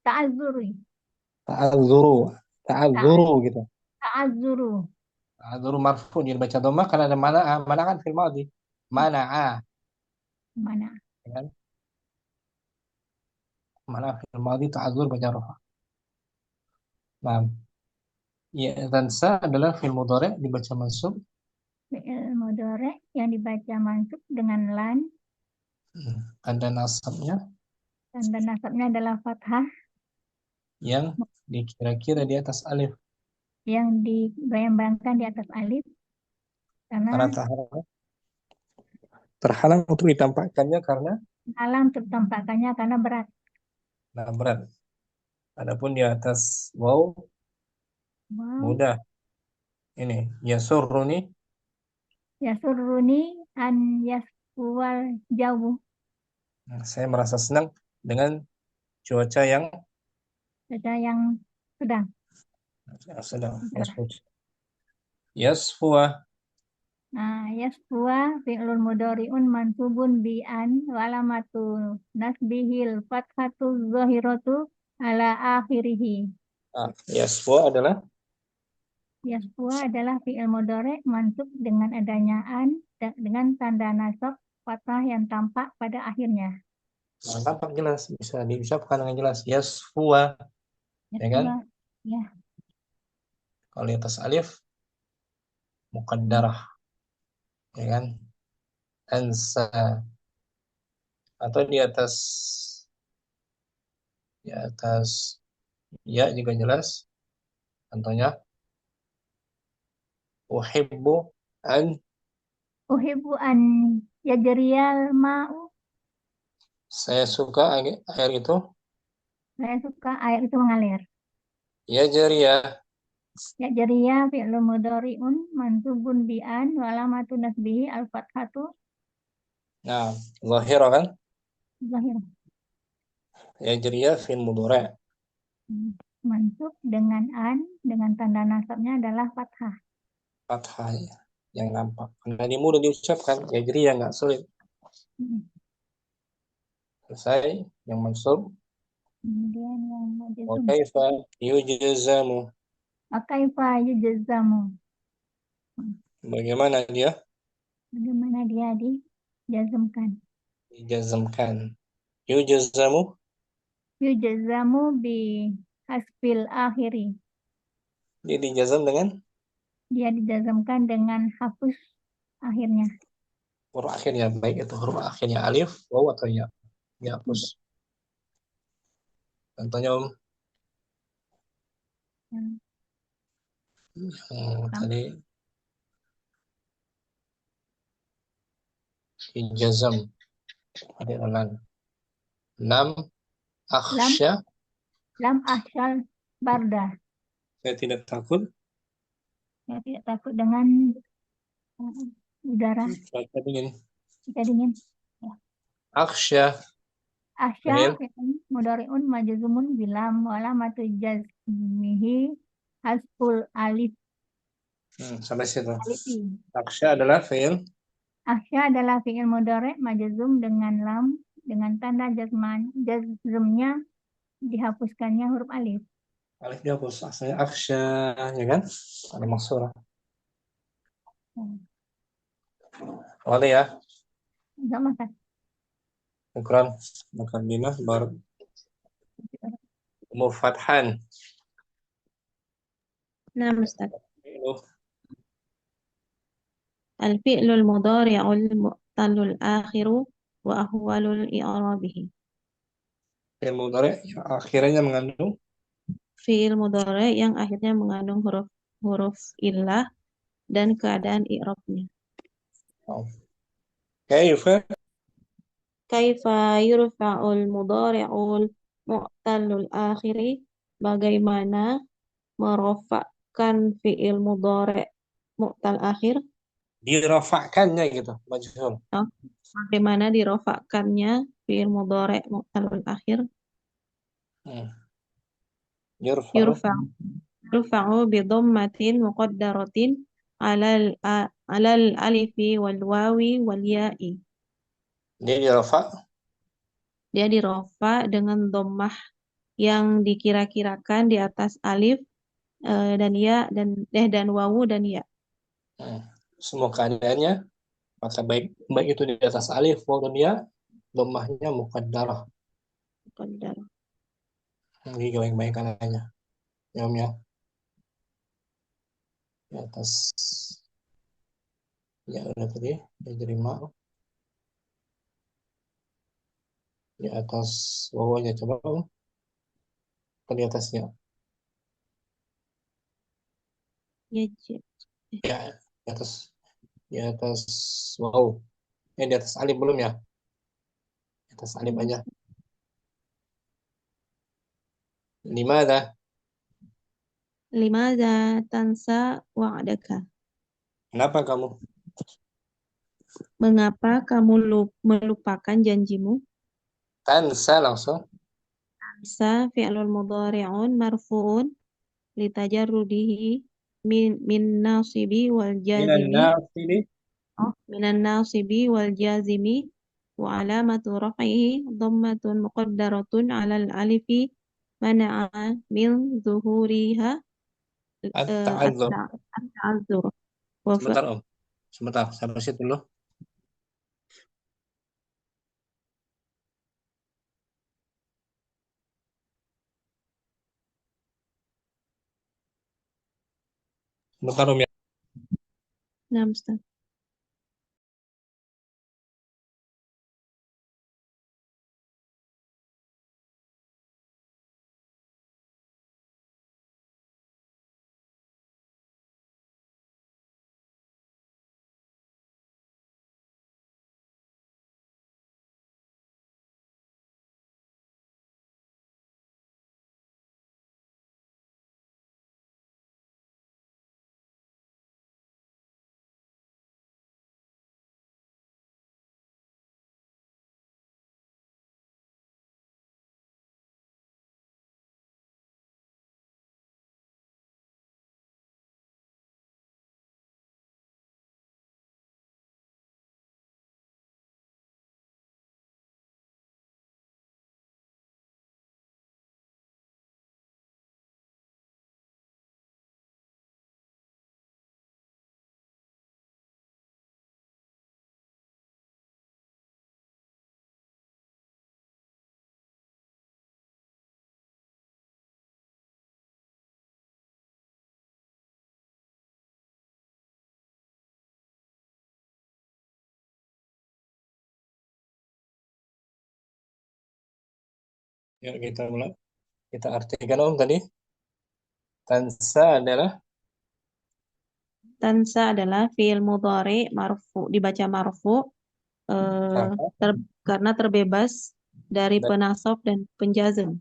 Speaker 3: ta'azzuri
Speaker 1: ta'adzuru gitu.
Speaker 3: ta'azzuru
Speaker 1: Ta'adzuru marfu jadi baca dhamma karena ada mana kan fil madhi. Mana'a
Speaker 3: mana
Speaker 1: kan? Mana fil madhi ta'adzur baca rafa. Nah, ya tansa adalah fil mudhari dibaca mansub
Speaker 3: fi'il mudhari' yang dibaca mansub dengan lan
Speaker 1: ada nasabnya
Speaker 3: tanda nasabnya adalah fathah
Speaker 1: yang dikira-kira di atas alif
Speaker 3: yang dibayang-bayangkan di atas alif
Speaker 1: karena
Speaker 3: karena
Speaker 1: terhalang untuk ditampakkannya karena
Speaker 3: alam tertampakkannya karena berat.
Speaker 1: berat. Adapun di atas waw mudah. Ini yasurruni
Speaker 3: Yasurruni an yasfuwal jauh.
Speaker 1: Saya merasa senang dengan cuaca yang
Speaker 3: Yang sedang.
Speaker 1: sedang yasfuwa.
Speaker 3: Nah, yasfuwa fi'lun mudhari'un mansubun bi an wa alamatu nasbihil fathatu zahiratu ala akhirih.
Speaker 1: Yasfuwa adalah
Speaker 3: Yasfuwa adalah fi'il mudhari' mansub dengan adanya an dengan tanda nasab fathah yang tampak pada akhirnya.
Speaker 1: Nah, tampak jelas, bisa diucapkan dengan jelas. Yasfuwa, ya kan?
Speaker 3: Yaswa. Ya.
Speaker 1: Kalau di atas alif, muqaddarah, ya kan? Ansa, atau di atas ya juga jelas. Contohnya, uhibbu an,
Speaker 3: Uhibbu an yajriyal ma'u.
Speaker 1: saya suka air itu,
Speaker 3: Saya suka air itu mengalir.
Speaker 1: yajriya.
Speaker 3: Yajriya fi'lu mudhari'un mansubun bi an wa alamatu nasbihi al-fathatu
Speaker 1: Nah, zahira kan?
Speaker 3: zahir.
Speaker 1: Yajriya fil mudhari'.
Speaker 3: Mansub dengan an dengan tanda nasabnya adalah fathah.
Speaker 1: Fathah ya, yang nampak. Karena ini mudah diucapkan, yajriya nggak sulit.
Speaker 3: Hmm.
Speaker 1: Selesai, yang mansub.
Speaker 3: Kemudian yang
Speaker 1: Wa
Speaker 3: majzum.
Speaker 1: kaifa yujzamu.
Speaker 3: Akaifa yujzamu.
Speaker 1: Bagaimana dia
Speaker 3: Bagaimana dia dijazmkan?
Speaker 1: dijazmkan? Yujzamu,
Speaker 3: Yujzamu bi hasfil akhiri.
Speaker 1: dia dijazam dengan
Speaker 3: Dia dijazmkan dengan hapus akhirnya.
Speaker 1: huruf akhirnya, baik itu huruf akhirnya alif, waw atau ya. Dihapus. Contohnya
Speaker 3: Hmm.
Speaker 1: tadi dijazam ada ulan. Lam
Speaker 3: Lam
Speaker 1: akhsya,
Speaker 3: lam ahsyal barda.
Speaker 1: saya tidak takut
Speaker 3: Ya, tidak takut dengan udara
Speaker 1: cuaca dingin.
Speaker 3: jika dingin. Ya.
Speaker 1: Akhsya,
Speaker 3: Ahsya
Speaker 1: Fahil.
Speaker 3: fi'il mudhari'un majzumun bilam wa alamatu jazmihi hasful alif
Speaker 1: Sampai situ.
Speaker 3: alifi.
Speaker 1: Akhsya adalah fi'il
Speaker 3: Ahsya adalah fi'il mudhari' majzum dengan lam dengan tanda jazmnya dihapuskannya huruf alif.
Speaker 1: alif dihapus. Asalnya akhsya, ya kan? Ada maksurah.
Speaker 3: Hmm.
Speaker 1: Boleh ya.
Speaker 3: Enggak makan.
Speaker 1: Ukuran makan dinah baru mufathan.
Speaker 2: Nah, Ustaz.
Speaker 1: Fi'lu
Speaker 2: الفعل المضارع المعتل الآخر وأحوال إعرابه.
Speaker 1: fi'il mudhari' yang akhirnya mengandung
Speaker 2: Fi'il mudhari yang akhirnya mengandung huruf illah dan keadaan i'rabnya.
Speaker 1: kaifa
Speaker 2: Kaifa yurfa'ul mudhari'ul mu'tallul akhiri, bagaimana merofakkan fi'il mudhari' mu'tal akhir.
Speaker 1: dirafa'kannya gitu, majhul.
Speaker 2: Oh, bagaimana dirofakkannya fi'il mudhari' mu'talul akhir.
Speaker 1: Hmm. Yurfa'u
Speaker 2: Yurfa'u bi dhammatin muqaddaratin alal alifi wal wawi wal ya'i.
Speaker 1: dia dirafa'
Speaker 2: Dia dirofa dengan dhammah yang dikira-kirakan di atas alif dan ya dan wawu dan ya.
Speaker 1: semua keadaannya maka baik baik itu di atas alif waw dan ya dhammahnya muqaddarah.
Speaker 2: Qaddar.
Speaker 1: Ini baik-baik aja ya di atas ya udah tadi ya jadi ma di atas wawanya coba ke di atasnya
Speaker 2: Ya,
Speaker 1: ya di atas wow di atas alif belum ya di atas alif aja limada
Speaker 2: limadza tansa wa'daka?
Speaker 1: kenapa kamu
Speaker 2: Mengapa kamu melupakan janjimu?
Speaker 1: tansa langsung
Speaker 2: Sa fi'lun mudhari'un marfu'un litajarrudihi min nasibi wal
Speaker 1: minan
Speaker 2: jazimi.
Speaker 1: nafili
Speaker 2: Minan nasibi wal jazimi wa alamatu raf'ihi dhammatun muqaddaratun 'alal alifi mana'a min zuhuriha
Speaker 1: at-ta'adzur
Speaker 2: at-ta'azzur.
Speaker 1: sebentar om sebentar sampai situ dulu Bentar Umi.
Speaker 2: Nah, Ustaz.
Speaker 1: Yuk kita mulai. Kita artikan Om tadi. Tansa adalah
Speaker 2: Tansa adalah fi'il mudhari marfu, dibaca marfu
Speaker 1: apa?
Speaker 2: karena terbebas dari
Speaker 1: Dan
Speaker 2: penasab dan penjazm.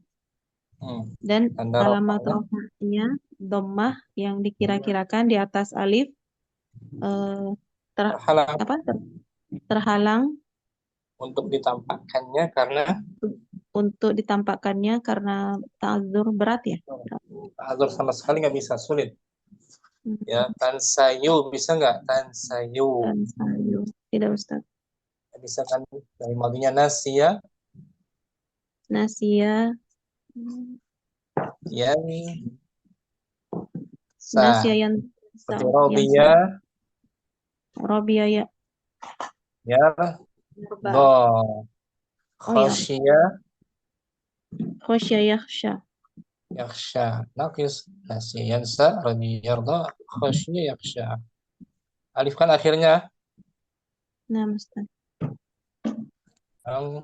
Speaker 2: Dan
Speaker 1: tanda
Speaker 2: alamat
Speaker 1: rafa'nya
Speaker 2: rafa'nya dhammah yang dikira-kirakan di atas alif eh, ter-
Speaker 1: terhalang
Speaker 2: terhalang
Speaker 1: untuk ditampakkannya karena
Speaker 2: untuk ditampakkannya karena ta'adzur berat ya.
Speaker 1: azur sama sekali nggak bisa, sulit. Ya, tansayu bisa nggak? Tansayu
Speaker 2: Dan sayu. Tidak Ustaz.
Speaker 1: bisa kan dari madinya nasia
Speaker 2: Nasia
Speaker 1: yang sa
Speaker 2: Nasia yang
Speaker 1: seperti
Speaker 2: yang
Speaker 1: robia
Speaker 2: Robia ya
Speaker 1: ya
Speaker 2: Yarba.
Speaker 1: do
Speaker 2: Oh ya,
Speaker 1: khosya
Speaker 2: khosya yakhsha.
Speaker 1: yakhsha nakis nasia yansa robia yarda khosya yakhsha. Alif kan akhirnya
Speaker 2: Nah, Ustaz.
Speaker 1: yang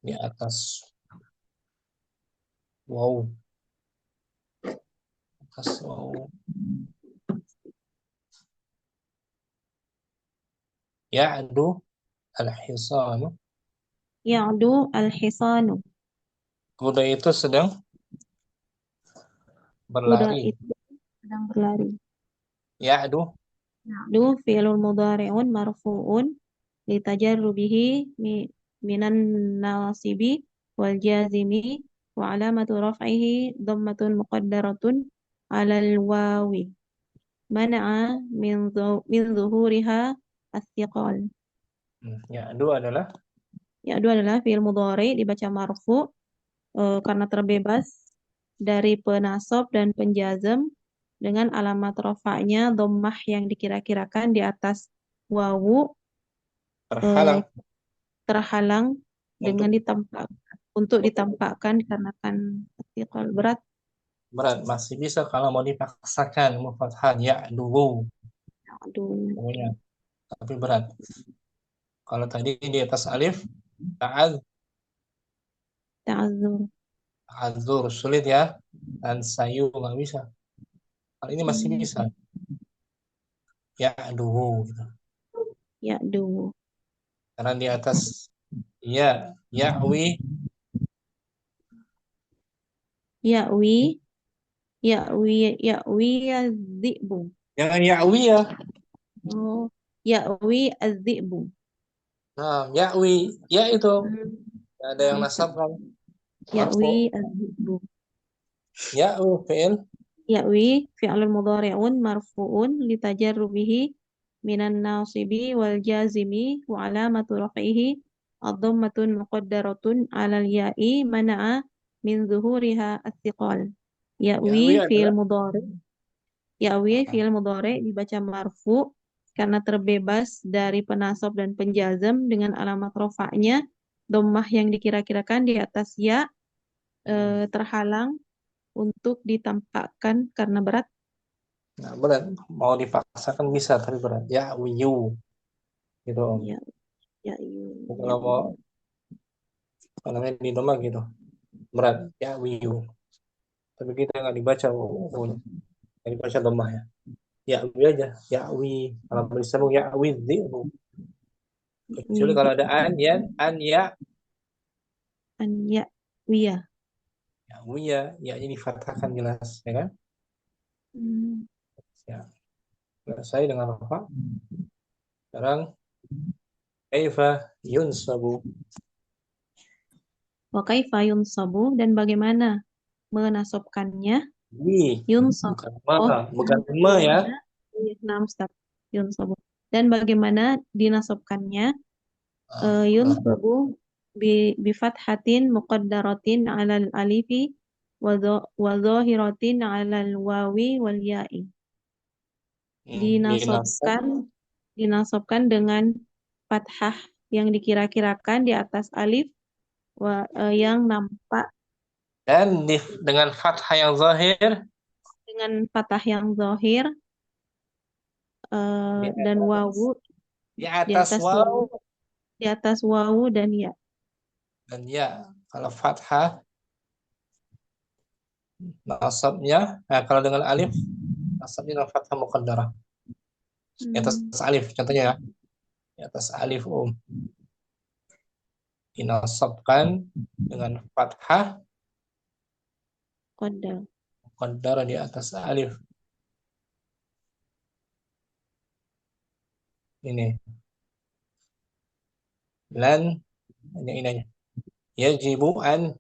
Speaker 1: di atas wow atas wow ya'du al-hisanu.
Speaker 2: Ya'du al-hisanu.
Speaker 1: Kuda itu sedang
Speaker 2: Kuda
Speaker 1: berlari.
Speaker 2: itu sedang berlari.
Speaker 1: Ya'du
Speaker 2: Ya'du fi'lun mudhari'un marfu'un litajarrubihi minan nasibi wal jazimi wa alamatu raf'ihi dhammatun muqaddaratun 'alal wawi mana'a min zuhuriha as-siqal.
Speaker 1: Ya'du adalah
Speaker 2: Ya'du adalah fi'il mudhari dibaca marfu karena terbebas dari penasab dan penjazm dengan alamat rafa'nya dhammah yang dikira-kirakan di atas wawu
Speaker 1: terhalang
Speaker 2: terhalang
Speaker 1: untuk
Speaker 2: dengan ditampakkan dikarenakan istiqal berat.
Speaker 1: berat. Masih bisa kalau mau dipaksakan mau fathah ya'du
Speaker 2: Aduh,
Speaker 1: pokoknya, tapi berat. Kalau tadi di atas alif ta'ad
Speaker 2: ta'adzur.
Speaker 1: ta'adzur sulit ya, dan sayu nggak bisa. Kalau ini masih bisa ya'du gitu.
Speaker 2: Ya'du.
Speaker 1: Karena di atas ya ya'wi
Speaker 2: Ya'wi. Ya'wi. Ya'wi az-zi'bu.
Speaker 1: jangan ya'wi ya.
Speaker 2: Oh, ya'wi az-zi'bu.
Speaker 1: Nah, ya'wi ya itu nggak ada yang
Speaker 2: Iya,
Speaker 1: nasab kan
Speaker 2: Ya'wi
Speaker 1: marfu.
Speaker 2: az-zi'bu.
Speaker 1: Ya'wi fi'il
Speaker 2: Ya'wi fi'lun mudhari'un marfu'un litajarrubihi minan nasibi wal jazimi wa alamatu raf'ihi ad-dhammatun muqaddaratun 'alal ya'i mana'a min zuhuriha as-siqal. Ya'wi
Speaker 1: ya'wi
Speaker 2: fi'il
Speaker 1: adalah
Speaker 2: mudhari. Ya'wi fi'il mudhari dibaca marfu karena terbebas dari penasab dan penjazm dengan alamat rafa'nya dhammah yang dikira-kirakan di atas ya terhalang
Speaker 4: untuk ditampakkan karena berat?
Speaker 1: Nah, berat. Mau dipaksakan bisa, tapi berat. Ya'wiyu. Gitu.
Speaker 4: Ya, ya,
Speaker 1: Kalau mau apa namanya di domah gitu. Berat. Ya'wiyu. Tapi kita nggak dibaca. Nggak dibaca domah ya. Ya'wi aja. Ya'wi. Kalau berisabung ya'wi. Dhi'bu. Kecuali kalau ada an ya.
Speaker 4: an ya, wia.
Speaker 1: Ya'wi ya. Ya ini fathahkan jelas. Ya kan?
Speaker 4: Hmm.
Speaker 1: Ya. Selesai dengan apa? Sekarang kaifa yunsabu.
Speaker 4: Wa kaifa yunsabu, dan bagaimana menasobkannya?
Speaker 1: Wi.
Speaker 4: Yunsab.
Speaker 1: Bukan
Speaker 4: Oh,
Speaker 1: ma. Bukan ma ya.
Speaker 4: Nah, Ustaz. Yunsabu. Dan bagaimana dinasobkannya?
Speaker 1: Ah,
Speaker 4: Yunsabu bi fathatin muqaddaratin 'alal alifi wa dhahiratin 'alal wawi wal ya'i.
Speaker 1: dinasab
Speaker 4: Dinasobkan dengan fathah yang dikira-kirakan di atas alif yang nampak
Speaker 1: dan dengan fathah yang zahir
Speaker 4: dengan fathah yang zahir
Speaker 1: di
Speaker 4: dan
Speaker 1: atas,
Speaker 4: wawu
Speaker 1: di
Speaker 4: di
Speaker 1: atas
Speaker 4: atas
Speaker 1: waw
Speaker 4: wawu dan ya.
Speaker 1: dan ya. Kalau fathah nasabnya, nah kalau dengan alif nasabnya dengan fathah muqaddarah di atas alif, contohnya ya, di atas alif dinasabkan dengan fathah
Speaker 4: Qaddar.
Speaker 1: muqaddarah di atas alif. Ini lan, ini aja. Yajibu an.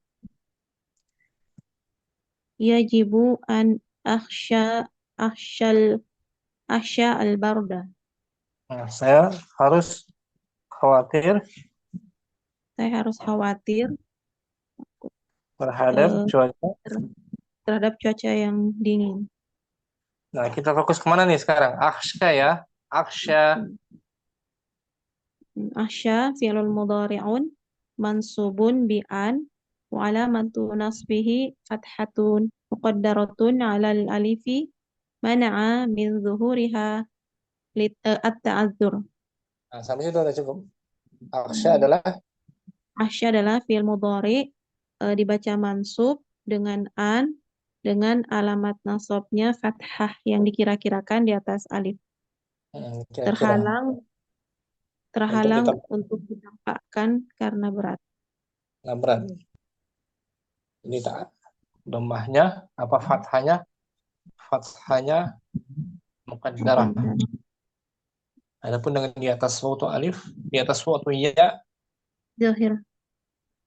Speaker 4: Yajibu an akhshal al-barda.
Speaker 1: Nah, saya harus khawatir
Speaker 4: Saya harus khawatir
Speaker 1: terhadap
Speaker 4: eh,
Speaker 1: cuaca.
Speaker 4: terhadap cuaca yang dingin.
Speaker 1: Nah, kita fokus kemana nih sekarang? Aksya ya. Aksya.
Speaker 4: Akhsha fi'lul mudhari'un mansubun bi'an wa alamatu nasbihi fathatun muqaddaratun 'alal alifi mana'a min zuhuriha at-ta'adzur.
Speaker 1: Nah, sampai situ udah cukup. Aksya adalah
Speaker 4: Akhsha adalah fi'il mudhari dibaca mansub dengan an dengan alamat nasabnya fathah yang dikira-kirakan di atas alif.
Speaker 1: kira-kira untuk
Speaker 4: Terhalang
Speaker 1: ditambah
Speaker 4: untuk ditampakkan karena berat.
Speaker 1: berat. Ini tak domahnya apa fathahnya? Fathahnya muqaddarah. Adapun dengan di atas waw atau alif, di atas waw atau ya
Speaker 4: Zahir.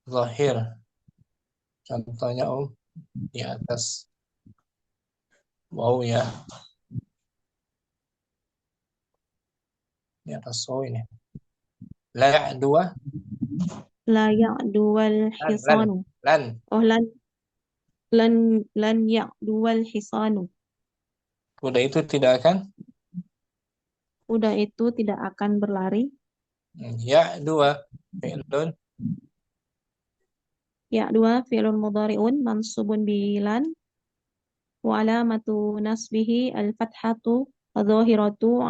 Speaker 1: zahir. Contohnya di atas waw ya. Di atas waw ini. La dua
Speaker 4: La ya'duwal
Speaker 1: lan
Speaker 4: hisanu.
Speaker 1: lan.
Speaker 4: Oh, lan ya'duwal hisanu.
Speaker 1: Kuda itu tidak akan
Speaker 4: Kuda itu tidak akan berlari.
Speaker 1: ya dua fi'lun
Speaker 4: Ya'dua fi'lun mudhari'un mansubun bilan wa alamatu nasbihi al-fathatu adh-dhahiratu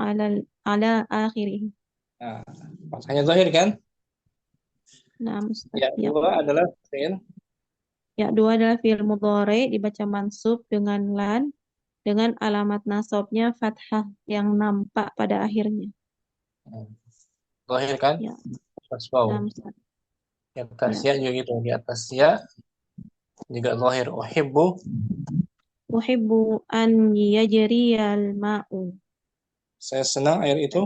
Speaker 4: ala akhirih.
Speaker 1: nah, fathahnya zahir kan?
Speaker 4: Nah, Ustaz,
Speaker 1: Ya
Speaker 4: ya.
Speaker 1: dua adalah fi'il
Speaker 4: Ya'dua adalah fi'il mudhari dibaca mansub dengan lan dengan alamat nasabnya fathah yang nampak pada akhirnya.
Speaker 1: zahir kan?
Speaker 4: Ya.
Speaker 1: Atas waw.
Speaker 4: Nah, Ustaz.
Speaker 1: Di atas
Speaker 4: Ya.
Speaker 1: ya juga gitu. Di atas ya juga zahir.
Speaker 4: Uhibbu an yajriyal ma'u.
Speaker 1: Saya senang air itu.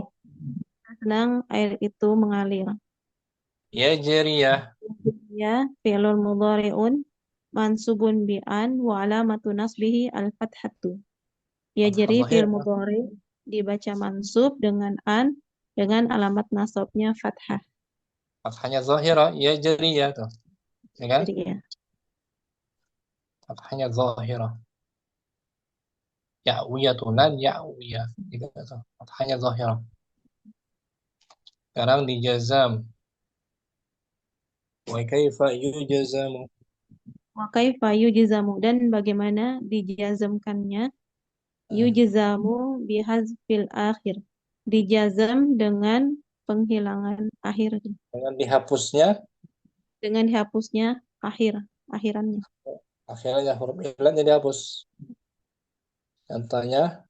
Speaker 4: Senang air itu mengalir.
Speaker 1: Ya jariyah.
Speaker 4: Ya, fi'lun mudhari'un mansubun bi'an wa alamatu nasbihi al-fathatu. Yajri
Speaker 1: Zahir.
Speaker 4: fi'il mudhari dibaca mansub dengan an dengan alamat nasabnya fathah.
Speaker 1: Fathahnya zahira. Ya jariyah tuh. Ya kan?
Speaker 4: Jadi ya.
Speaker 1: Fathahnya zahira. Ya'wiyah tuh. Lan ya'wiyah. Gitu tuh. Fathahnya zahira. Sekarang dijazam. Wa kaifa yujazamu.
Speaker 4: Wa kaifa yujzamu, dan bagaimana dijazmkannya.
Speaker 1: Hmm.
Speaker 4: Yujzamu bihazfil akhir. Dijazam dengan penghilangan akhir.
Speaker 1: Dengan dihapusnya
Speaker 4: Dengan dihapusnya akhirannya.
Speaker 1: akhirnya huruf illatnya dihapus. Contohnya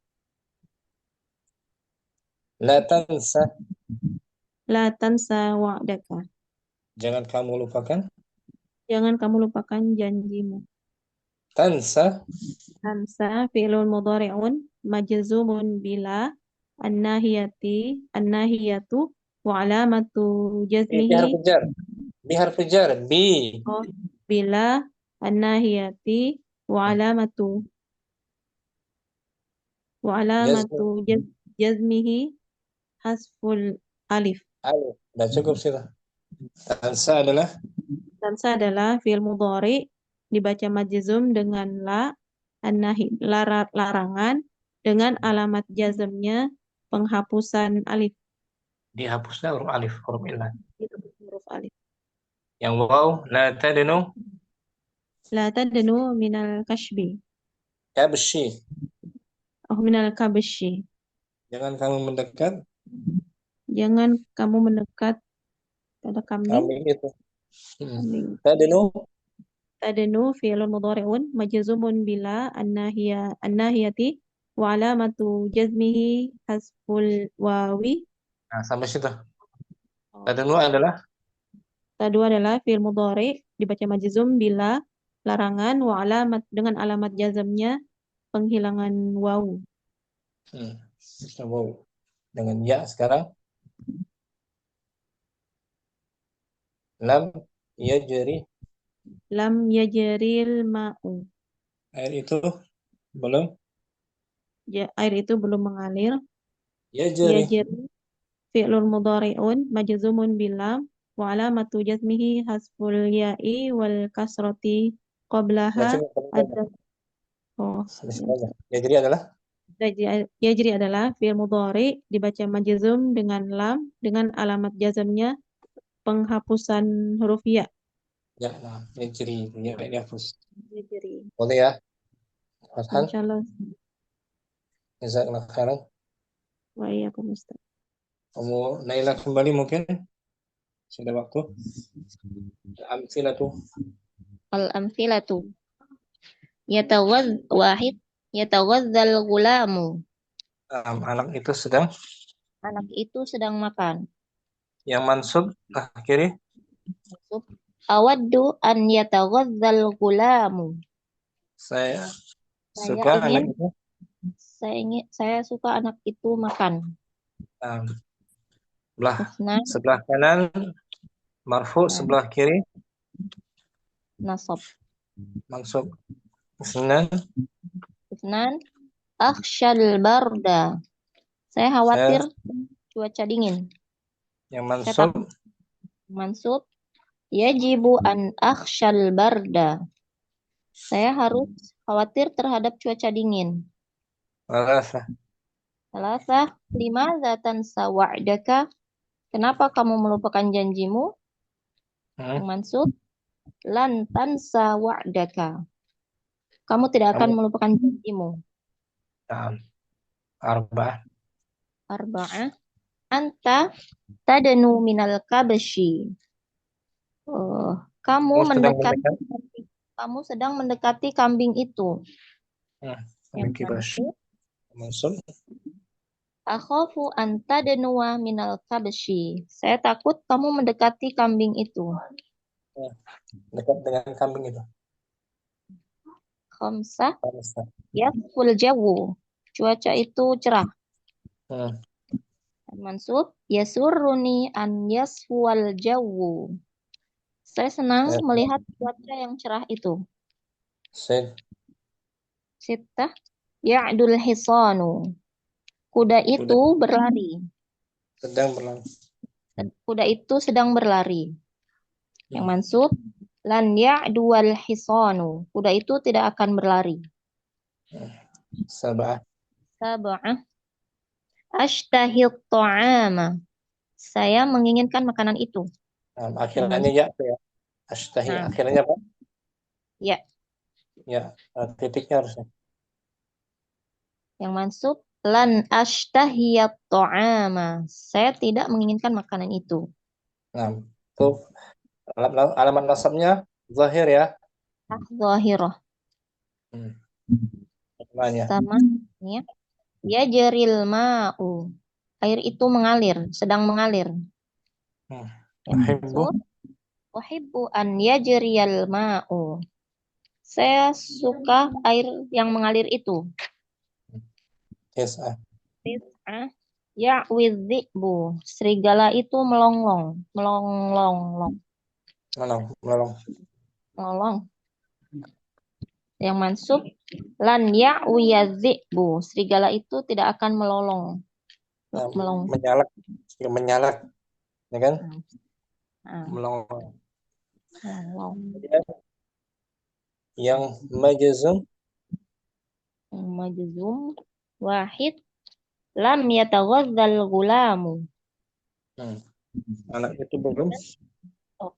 Speaker 1: la tansa,
Speaker 4: La tansa wa'daka.
Speaker 1: jangan kamu lupakan.
Speaker 4: Jangan kamu lupakan janjimu.
Speaker 1: Tansa
Speaker 4: Tansa fi'lun mudhari'un majzumun bila annahiyatu wa alamatu
Speaker 1: bihar
Speaker 4: jazmihi
Speaker 1: kejar, bihar kejar bi
Speaker 4: oh, bila annahiyati wa alamatu
Speaker 1: jazm
Speaker 4: jazmihi hasful alif.
Speaker 1: alif. Udah cukup sih. Tansa adalah
Speaker 4: Tansa adalah fi'il mudhari dibaca majzum dengan larangan dengan alamat jazmnya penghapusan alif.
Speaker 1: dihapusnya huruf alif, huruf illat.
Speaker 4: Itu huruf alif.
Speaker 1: Yang waw la tadnu
Speaker 4: La tadnu minal kashbi.
Speaker 1: kabshi,
Speaker 4: Oh, minal kabshi.
Speaker 1: jangan kamu mendekat
Speaker 4: Jangan kamu mendekat pada kambing.
Speaker 1: kambing itu.
Speaker 4: Kambing.
Speaker 1: Tadnu
Speaker 4: Tadnu fi'lun mudhari'un majzumun bila annahiyati wa alamatu jazmihi hasful wawi.
Speaker 1: nah, sampai situ.
Speaker 4: Oh.
Speaker 1: Tadnu adalah
Speaker 4: Tadu adalah fi'il mudhari dibaca majzum bila larangan wa alamat dengan alamat jazmnya penghilangan wawu.
Speaker 1: Wow. Dengan ya sekarang lam yajri,
Speaker 4: Lam yajril ma'u.
Speaker 1: air itu belum
Speaker 4: Air itu belum mengalir.
Speaker 1: yajri,
Speaker 4: Yajri fi'lun mudhari'un majzumun bilam wa alamatu jazmihi hasful ya'i wal kasrati
Speaker 1: udah
Speaker 4: qablaha
Speaker 1: cukup.
Speaker 4: ada. Oh,
Speaker 1: Sampai situ aja. Yajri adalah
Speaker 4: yajri adalah fi'il mudhari dibaca majzum dengan lam dengan alamat jazmnya penghapusan huruf ya.
Speaker 1: ya, nah, yajri ya dihapus.
Speaker 4: Yajri.
Speaker 1: Boleh ya, Farhan.
Speaker 4: Insyaallah.
Speaker 1: Jazakallah khairan.
Speaker 4: Wa iyyakum Ustaz.
Speaker 1: Kamu Naila kembali mungkin sudah waktu. Amsilatu
Speaker 2: Al-amthilatu. Yatawazzal gulamu.
Speaker 1: anak itu sedang,
Speaker 2: Anak itu sedang makan.
Speaker 1: yang mansub akhiri
Speaker 2: Maksud, awaddu an yatawazzal gulamu.
Speaker 1: saya
Speaker 2: Saya
Speaker 1: suka anak
Speaker 2: ingin,
Speaker 1: itu.
Speaker 2: saya suka anak itu makan. Isnan,
Speaker 1: Sebelah kanan marfu, sebelah kiri
Speaker 2: nasab.
Speaker 1: mansub. Isnan
Speaker 2: Akhshal barda. Saya khawatir cuaca dingin.
Speaker 1: yang mansub
Speaker 2: Mansub. Yajibu an akhshal barda. Saya harus khawatir terhadap cuaca dingin. Salasah. Limadza tansa wa'daka. Kenapa kamu melupakan janjimu? Yang mansub. Lan tansa wa'daka. Kamu tidak akan melupakan janjimu.
Speaker 1: Arba'ah.
Speaker 2: Anta tadanu minal kabshi. Kamu sedang mendekati kambing itu. Yang
Speaker 1: mansub.
Speaker 2: Akhafu an tadnuwa minal kabshi. Saya takut kamu mendekati kambing itu.
Speaker 1: Dekat dengan kambing itu.
Speaker 2: Khamsah. Yasful jawu. Cuaca itu cerah. Mansub. Yasurruni an yasful jawu. Saya senang melihat cuaca yang cerah itu. Sittah. Ya'dul hisanu. Kuda itu berlari. Kuda itu sedang berlari. Yang mansub. Lan ya'duwal hisanu. Kuda itu tidak akan berlari.
Speaker 1: Sab'ah.
Speaker 2: Ashtahit ta'ama. Saya menginginkan makanan itu.
Speaker 1: Akhirnya ya, Ashtahi. Akhirnya apa?
Speaker 2: Ya,
Speaker 1: Ya, titiknya harusnya.
Speaker 2: yang mansub lan ashtahiyat ta'ama. Saya tidak menginginkan makanan itu.
Speaker 1: Nah, itu alamat nasabnya zahir ya.
Speaker 2: Zahirah.
Speaker 1: Hmm. Namanya.
Speaker 2: Sama ya. Yajril ma'u. Air itu mengalir, sedang mengalir.
Speaker 1: Hmm.
Speaker 2: Yang mansub uhibbu an yajriyal ma'u. Saya suka air yang mengalir itu.
Speaker 1: Tis'ah.
Speaker 2: Tis'ah ya'widhi'bu. Serigala itu melonglong. Melonglong.
Speaker 1: Melolong.
Speaker 2: Melolong. Yang mansub lan ya'wiyadhi'bu. Serigala itu tidak akan melolong.
Speaker 1: Nah,
Speaker 2: Melong.
Speaker 1: menyalak, ya kan?
Speaker 2: Nah,
Speaker 1: Melolong.
Speaker 2: melong.
Speaker 1: Yang majzum
Speaker 2: Majzum wahid lam yataghadzal gulamu.
Speaker 1: anak itu belum.
Speaker 2: Oh,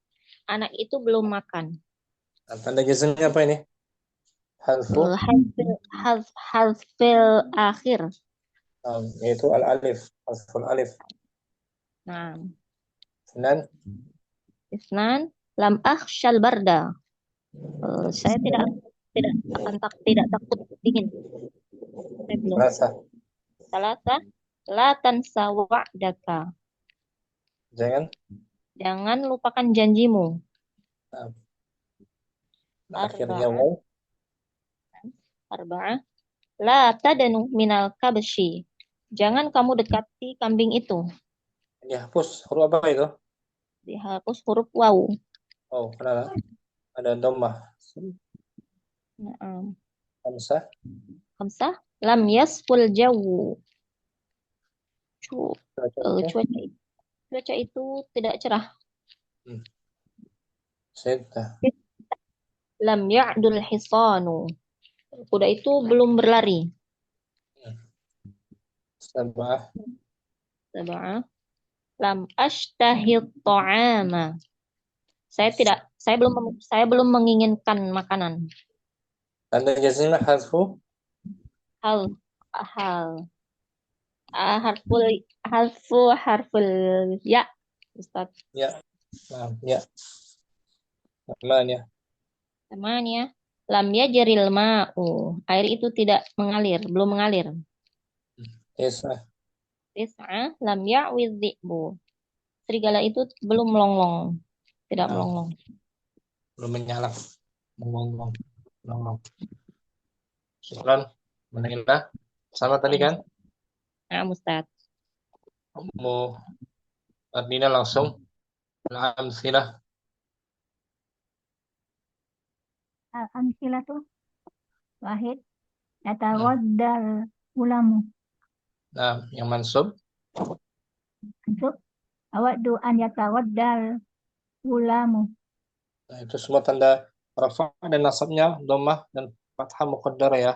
Speaker 2: anak itu belum makan.
Speaker 1: Nah, tanda jazmnya apa ini? Harfu
Speaker 2: Hazfil akhir.
Speaker 1: yaitu al-alif, harful alif.
Speaker 2: Nah,
Speaker 1: Dan
Speaker 2: isnan lam akhshal barda. Saya tidak takut dingin. Saya belum.
Speaker 1: rasa
Speaker 2: Salasa la tansa wa'daka. Jangan lupakan janjimu.
Speaker 1: akhirnya waw.
Speaker 2: Arba'ah la tadanu minal kabshi. Jangan kamu dekati kambing itu.
Speaker 1: Dihapus huruf apa itu?
Speaker 2: Dihapus huruf waw.
Speaker 1: Oh, kenapa? Ada dhammah.
Speaker 2: Nah,
Speaker 1: Hamzah.
Speaker 2: Hamzah lam yasful jawu. Cuaca itu tidak cerah.
Speaker 1: Sittah.
Speaker 2: Lam ya'dul hisanu. Kuda itu belum berlari.
Speaker 1: Sab'ah.
Speaker 2: Lam ashtahid ta'ama. Saya belum menginginkan makanan.
Speaker 1: Tanda jazmnya harfu
Speaker 2: Harful ya, Ustaz.
Speaker 1: ya. Nah, ya. Namanya.
Speaker 2: Namanya lam yajril ma'u. Air itu tidak mengalir, belum mengalir.
Speaker 1: Tis'ah.
Speaker 2: Tis'ah lam ya'widhi'bu. Serigala itu belum melonglong. Tidak melonglong.
Speaker 1: Belum menyalak. Melonglong. Syukran. Menilai. Sama tadi kan?
Speaker 2: Nah, Ustaz.
Speaker 1: Mau artinya langsung. Al-amsilah.
Speaker 3: Al-amsilah tuh wahid yatawaddal ulamu.
Speaker 1: Nah, yang mansub.
Speaker 3: Mansub awaddu an yatawaddal ulamu.
Speaker 1: Nah, itu semua tanda rafa dan nasabnya dhammah dan fathah muqaddar ya.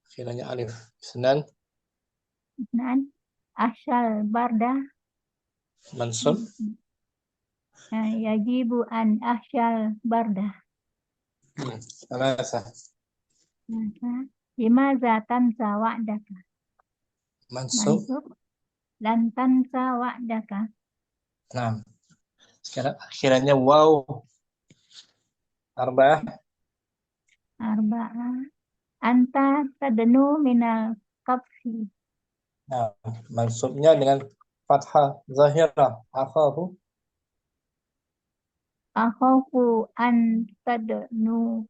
Speaker 1: Akhirnya alif. Isnan.
Speaker 3: Asyal barda.
Speaker 1: Mansub.
Speaker 3: Yajibu an asyal barda.
Speaker 1: Salasa.
Speaker 3: Limaza tansa wa'daka.
Speaker 1: Mansub.
Speaker 3: Dan tansa wa'daka.
Speaker 1: Nah, sekarang akhirnya waw. Arba'ah.
Speaker 3: Anta tadnu minal kapsi.
Speaker 1: Nah, mansubnya dengan fathah zahirah. Akhafu.
Speaker 3: Akhafu an tadnuwa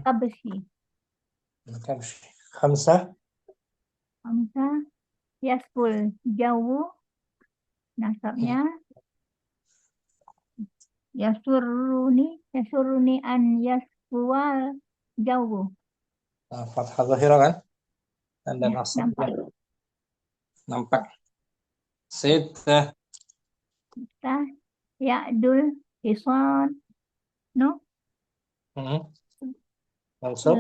Speaker 3: kabsi.
Speaker 1: Khamsah.
Speaker 3: Yasful jawu. Nasabnya yasuruni an yasfual jawu.
Speaker 1: Nah, fathah zahirah kan? Dan nasabnya. Nampak. Sittah.
Speaker 3: Ya'dul hisan. No?
Speaker 1: Mansub.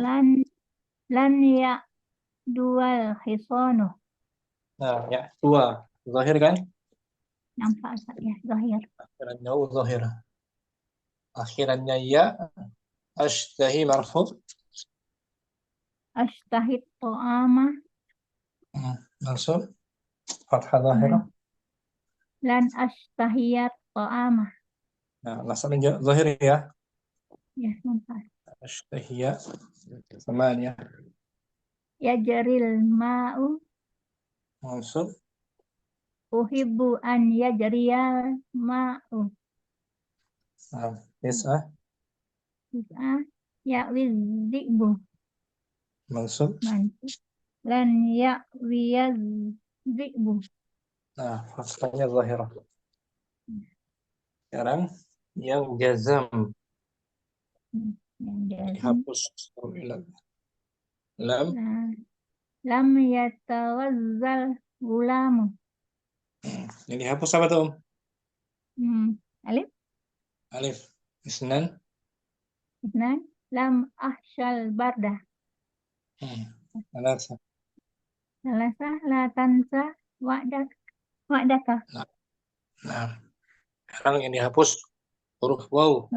Speaker 3: Lan ya'dual hisanu.
Speaker 1: Nah, ya, dua. Zahir kan?
Speaker 3: nampak Ustaz ya, zahir.
Speaker 1: Akhirannya zahir. Akhirannya ya. Ashtahi marfu.
Speaker 3: Ashtahid ta'ama
Speaker 1: Mansub. Fathah zahirah.
Speaker 3: lan ashtahiyat ta'ama.
Speaker 1: Nah, nasabnya zahir ya.
Speaker 3: Ya, nampak.
Speaker 1: Ashtahiya. Samania.
Speaker 3: Yajril ma'u
Speaker 1: Mansub.
Speaker 3: uhibbu an yajriyal ma'u.
Speaker 1: Nah, tis'ah.
Speaker 3: Ya'wiz dzi'bu
Speaker 1: Mansub.
Speaker 3: mansub lan ya'wiyaz dzi'bu.
Speaker 1: Nah, fathahnya zahirah. Sekarang yang jazam
Speaker 3: Yang jazm
Speaker 1: dihapus huruf ilat. Lam.
Speaker 3: nah, lam yatawazzal gulamu.
Speaker 1: Yang dihapus apa tuh?
Speaker 3: Alif
Speaker 1: Alif. Isnan.
Speaker 3: isnan lam ahsyal barda.
Speaker 1: Alasa.
Speaker 3: Salasa la tansa wa'daka.
Speaker 1: Nah, sekarang yang dihapus huruf waw.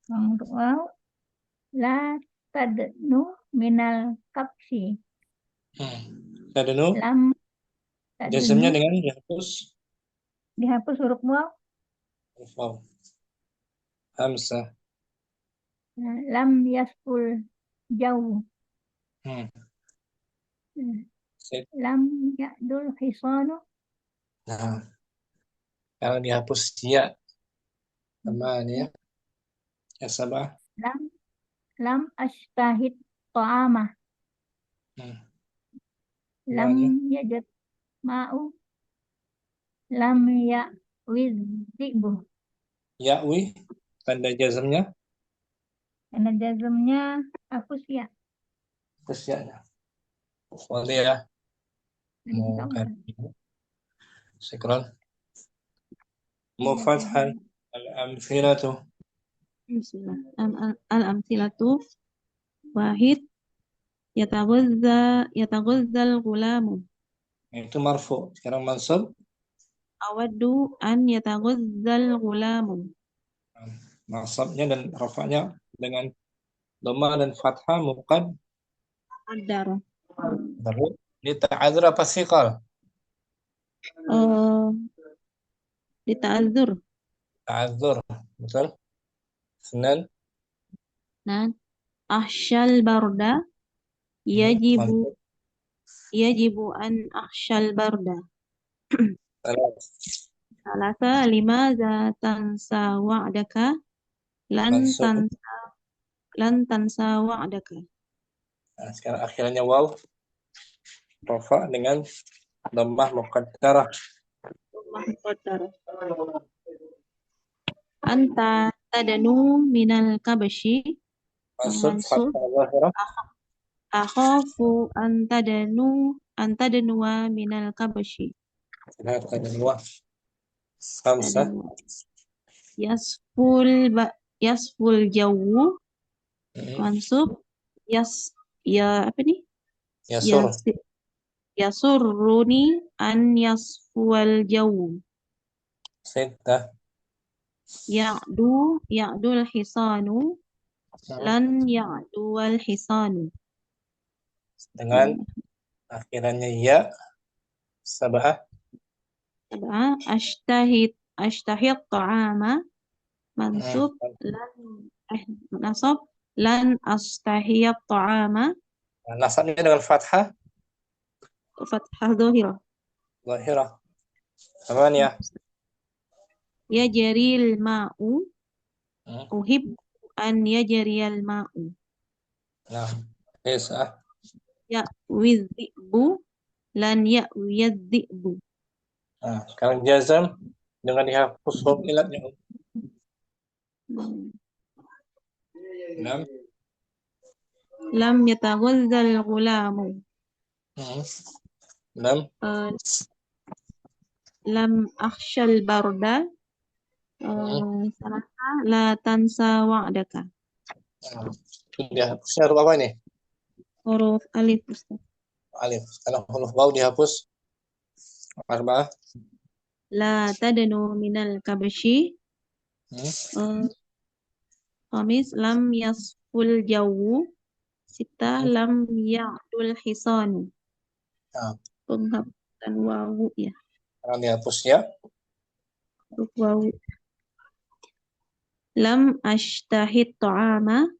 Speaker 3: Untuk waw la tadnu minal kapsi.
Speaker 1: Tadnu.
Speaker 3: Lam
Speaker 1: Jazmnya
Speaker 3: tadnu
Speaker 1: dengan dihapus
Speaker 3: dihapus huruf waw.
Speaker 1: huruf waw. Hamzah.
Speaker 3: Lam yaskul jauh.
Speaker 1: Sip.
Speaker 3: Lam ya'dul hisanu.
Speaker 1: Nah, sekarang dihapus ya. Samania. Ya sabah.
Speaker 3: Lam ashtahid ta'ama. Lam yajid ma'u. Lam ya'wiz dzi'bu.
Speaker 1: Ya'wi. Tanda jazmnya.
Speaker 3: Karena jazmnya hapus ya.
Speaker 1: Hapus ya. Boleh ya. Mau
Speaker 3: Tahu
Speaker 1: kan.
Speaker 3: nggak?
Speaker 1: Syukran. Mufathal al-amthilatu.
Speaker 4: Bismillah. Al-amthilatu wahid yataghazzal gulamu.
Speaker 1: Itu marfu. Sekarang mansub.
Speaker 4: Awaddu an yataghazzal gulamu.
Speaker 1: Nasabnya dan rafa'nya dengan dhamma dan fathah
Speaker 4: Qaddar.
Speaker 1: baru lita'adzur apa siqal?
Speaker 4: Dita'adzur.
Speaker 1: Ta'adzur. Betul? Senan.
Speaker 4: Nah, ahsyal barda yajibu an ahsyal barda. Salasa lima tansa wa'daka lan tansa wa'daka.
Speaker 1: Nah, sekarang akhirnya waw rafa dengan dhammah muqaddarah.
Speaker 4: Anta tadanu minal kabashi.
Speaker 1: Mansub fathah zahirah.
Speaker 4: Akhafu antadnuwa minal kabashi.
Speaker 1: Lihat ada dua. Hamzah.
Speaker 4: Yasful jawu. Mansub apa nih? Yasurruni an yasfual jawu.
Speaker 1: Sittah.
Speaker 4: Ya'dul hisanu lan ya'dual hisanu.
Speaker 1: Dengan akhirannya ya. Sabah.
Speaker 4: Ashtahid ta'ama. Mansub lan astahiyat ta'ama.
Speaker 1: Nasabnya dengan fathah.
Speaker 4: Fathah zahirah.
Speaker 1: Zahirah. Samania.
Speaker 4: Yajril ma'u. Uhib an yajriyal ma'u.
Speaker 1: Nah, kisah.
Speaker 4: Ya'wiz dzi'bu lan ya'wiyad dzi'bu.
Speaker 1: Nah, sekarang jazam dengan dihapus huruf ilatnya.
Speaker 4: Lam yataghazzal gulamu. Lam akhshal barda. Salasa la tansa wa'daka.
Speaker 1: Dihapusnya huruf apa ini?
Speaker 4: Huruf alif, Ustaz.
Speaker 1: Alif. Kalau huruf waw dihapus arba'ah.
Speaker 4: la tadnu minal kabshi. Khamis lam yasful jawu. Sita lam ya'dul hisanu.
Speaker 1: Nah,
Speaker 4: Penghapusan wawu ya.
Speaker 1: sekarang dihapus ya.
Speaker 4: Huruf wawu. Lam ashtahid ta'ama.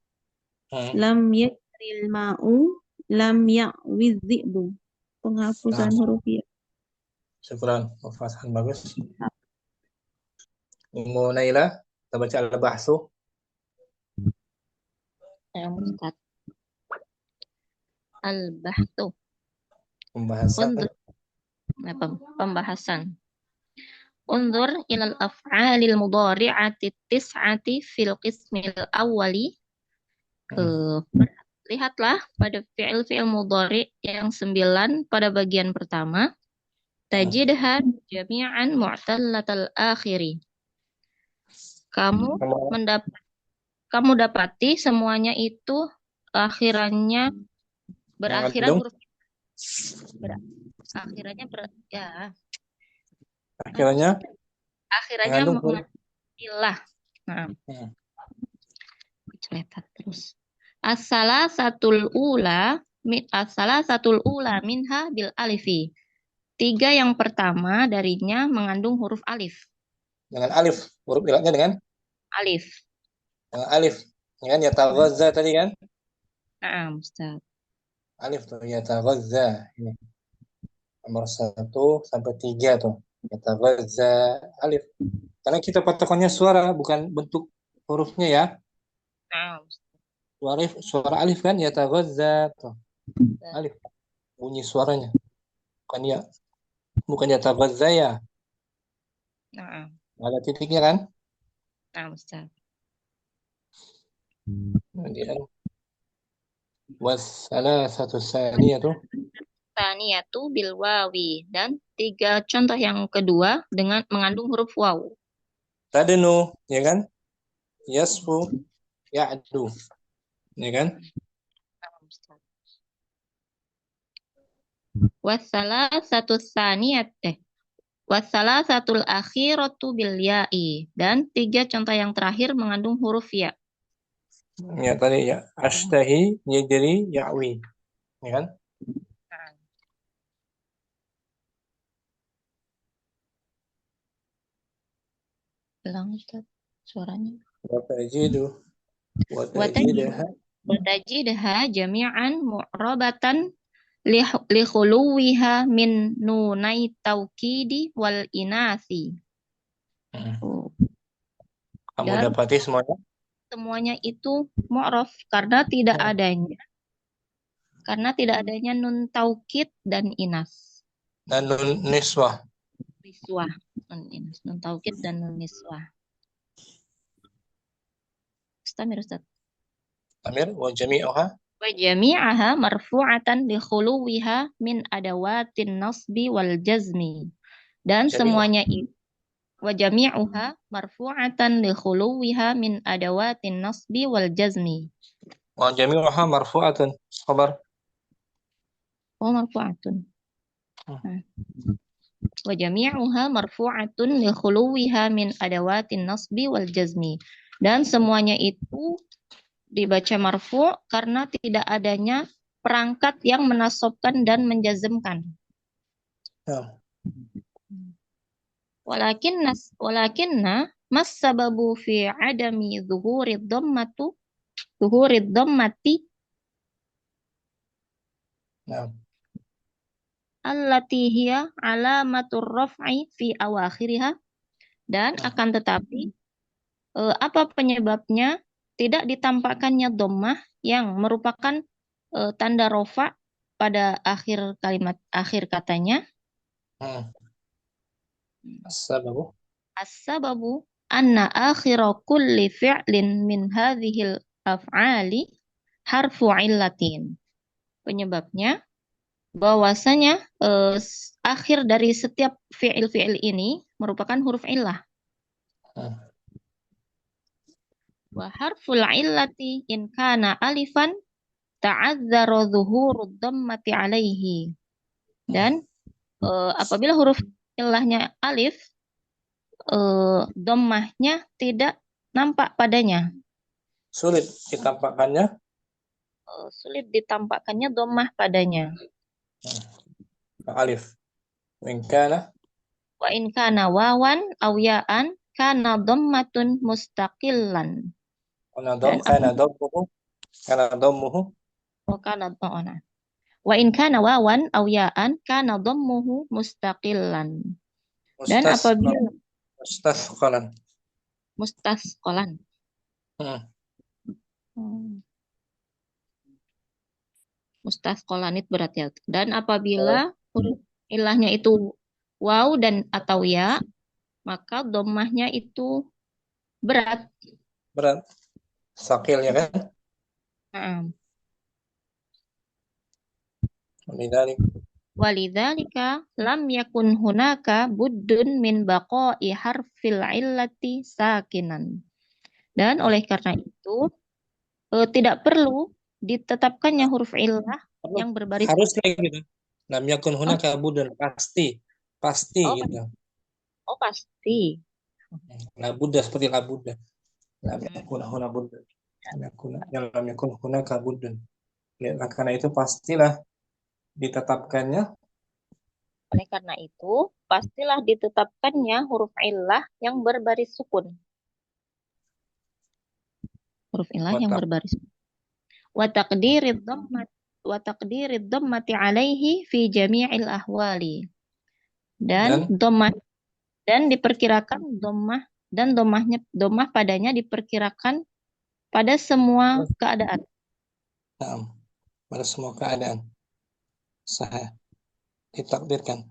Speaker 4: Lam yakril ma'u. Lam ya'widh dhi'bu. Penghapusan
Speaker 1: Nah,
Speaker 4: huruf ya.
Speaker 1: syukran. Fathah bagus. Ummu Naila, kita baca al-bahsu.
Speaker 2: Ya, Ustaz. Al-bahthu.
Speaker 1: Pembahasan.
Speaker 2: Pembahasan. Unzur ilal af'alil mudhari'ati tis'ati fil qismil awwali. Lihatlah pada fi'il-fi'il mudhari' yang 9 pada bagian pertama. Tajidha jami'an mu'tallatal akhiri. Kamu dapati semuanya itu akhirannya berakhiran huruf
Speaker 1: Akhirnya
Speaker 2: mengandung ilah. Nah. Celetat terus. As-salasatul ula minha bil alifi. 3 yang pertama darinya mengandung huruf alif.
Speaker 1: Dengan alif, huruf ilahnya dengan
Speaker 2: alif.
Speaker 1: Dengan alif. Ya kan yataghazza tadi kan?
Speaker 2: Nah, Ustaz.
Speaker 1: Alif tuh yataghazza ini. Nomor 1 sampai 3 tuh. Yataghazza alif. Karena kita patokannya suara bukan bentuk hurufnya ya.
Speaker 2: Nah,
Speaker 1: Suara alif kan yataghazza tuh. Alif. Bunyi suaranya. Bukan yataghazza ya.
Speaker 2: Nah.
Speaker 1: Ada titiknya kan?
Speaker 2: Nah, Ustaz.
Speaker 1: Kemudian wassalasatu tsaniyatu
Speaker 2: Bil wawi, dan 3 contoh yang kedua dengan mengandung huruf waw.
Speaker 1: Tadnu, ya kan? Yasfu, ya'du. Ya kan?
Speaker 2: Wassalasatul akhiratu bil ya'i, dan 3 contoh yang terakhir mengandung huruf ya.
Speaker 1: Ya tadi ya, ashtahi, yajri, ya'wi. Ya kan?
Speaker 2: Ulang Ustaz suaranya. Watajidaha jami'an mu'rabatan li khuluwiha min nunai taukidi wal inasi.
Speaker 1: Kamu dapati
Speaker 2: semuanya itu mu'raf karena tidak adanya nun taukid dan inas.
Speaker 1: Dan nun niswah.
Speaker 2: Nun taukid dan nun niswah. Ustaz.
Speaker 1: Amir, wa jami'aha
Speaker 2: marfu'atan li khuluwiha min adawatin nasbi wal jazmi. Dan semuanya itu wa jami'uha marfu'atan li khuluwiha min adawatin nasbi wal jazmi.
Speaker 1: Wa jami'uha marfu'atan. Khabar.
Speaker 2: Marfu'atun. Wa jami'uha marfu'atun li khuluwiha min adawatin nasbi wal jazmi. Dan semuanya itu dibaca marfu' karena tidak adanya perangkat yang menasobkan dan menjazmkan. Walakinna mas sababu fi adami zuhurid dhammati allati hiya alamatur raf'i fi awakhiriha. Dan akan tetapi apa penyebabnya tidak ditampakkannya dhammah yang merupakan tanda rofa pada akhir kalimat, akhir katanya. As-sababu anna akhira kulli fi'lin min hadhil af'ali harfu illatin. Penyebabnya bahwasanya akhir dari setiap fi'il ini merupakan huruf illah. Wa harful illati in kana alifan ta'adzara zuhurud dhammati alaihi. Dan apabila huruf illahnya alif, dhammahnya tidak nampak padanya.
Speaker 1: Sulit ditampakkannya.
Speaker 2: Sulit ditampakkannya dhammah padanya.
Speaker 1: Alif. In kana
Speaker 2: Wa in kana wawan aw ya'an kana dhammatun mustaqillan. Dan
Speaker 1: kana dhammuhu
Speaker 2: nah. Wa in kana wawan aw ya'an kana dhammuhu mustaqillan. Dan apabila
Speaker 1: mustasqalan.
Speaker 2: mustasqalan. Mustasqalan itu berat ya. Dan apabila huruf ilahnya itu waw dan atau ya, maka dhammahnya itu berat.
Speaker 1: Berat. Sakil ya kan?
Speaker 2: Walidzalika lam yakun hunaka buddun min baqa'i harfil illati sakinan. Dan oleh karena itu tidak perlu ditetapkannya huruf illah yang berbaris
Speaker 1: harus kayak gitu. Lam yakun hunaka buddun, pasti gitu.
Speaker 2: Oh pasti.
Speaker 1: La budda seperti la budda. Lam yakun hunaka buddun. Lam yakun hunaka buddun. Karena itu pastilah ditetapkannya.
Speaker 2: Oleh karena itu, pastilah ditetapkannya huruf illah yang berbaris sukun. Huruf illah yang berbaris sukun. Wa taqdirid dhammati alaihi fi jami'il ahwali. Dan diperkirakan dhammah padanya diperkirakan pada semua keadaan.
Speaker 1: Pada semua keadaan. Sahih. Ditakdirkan.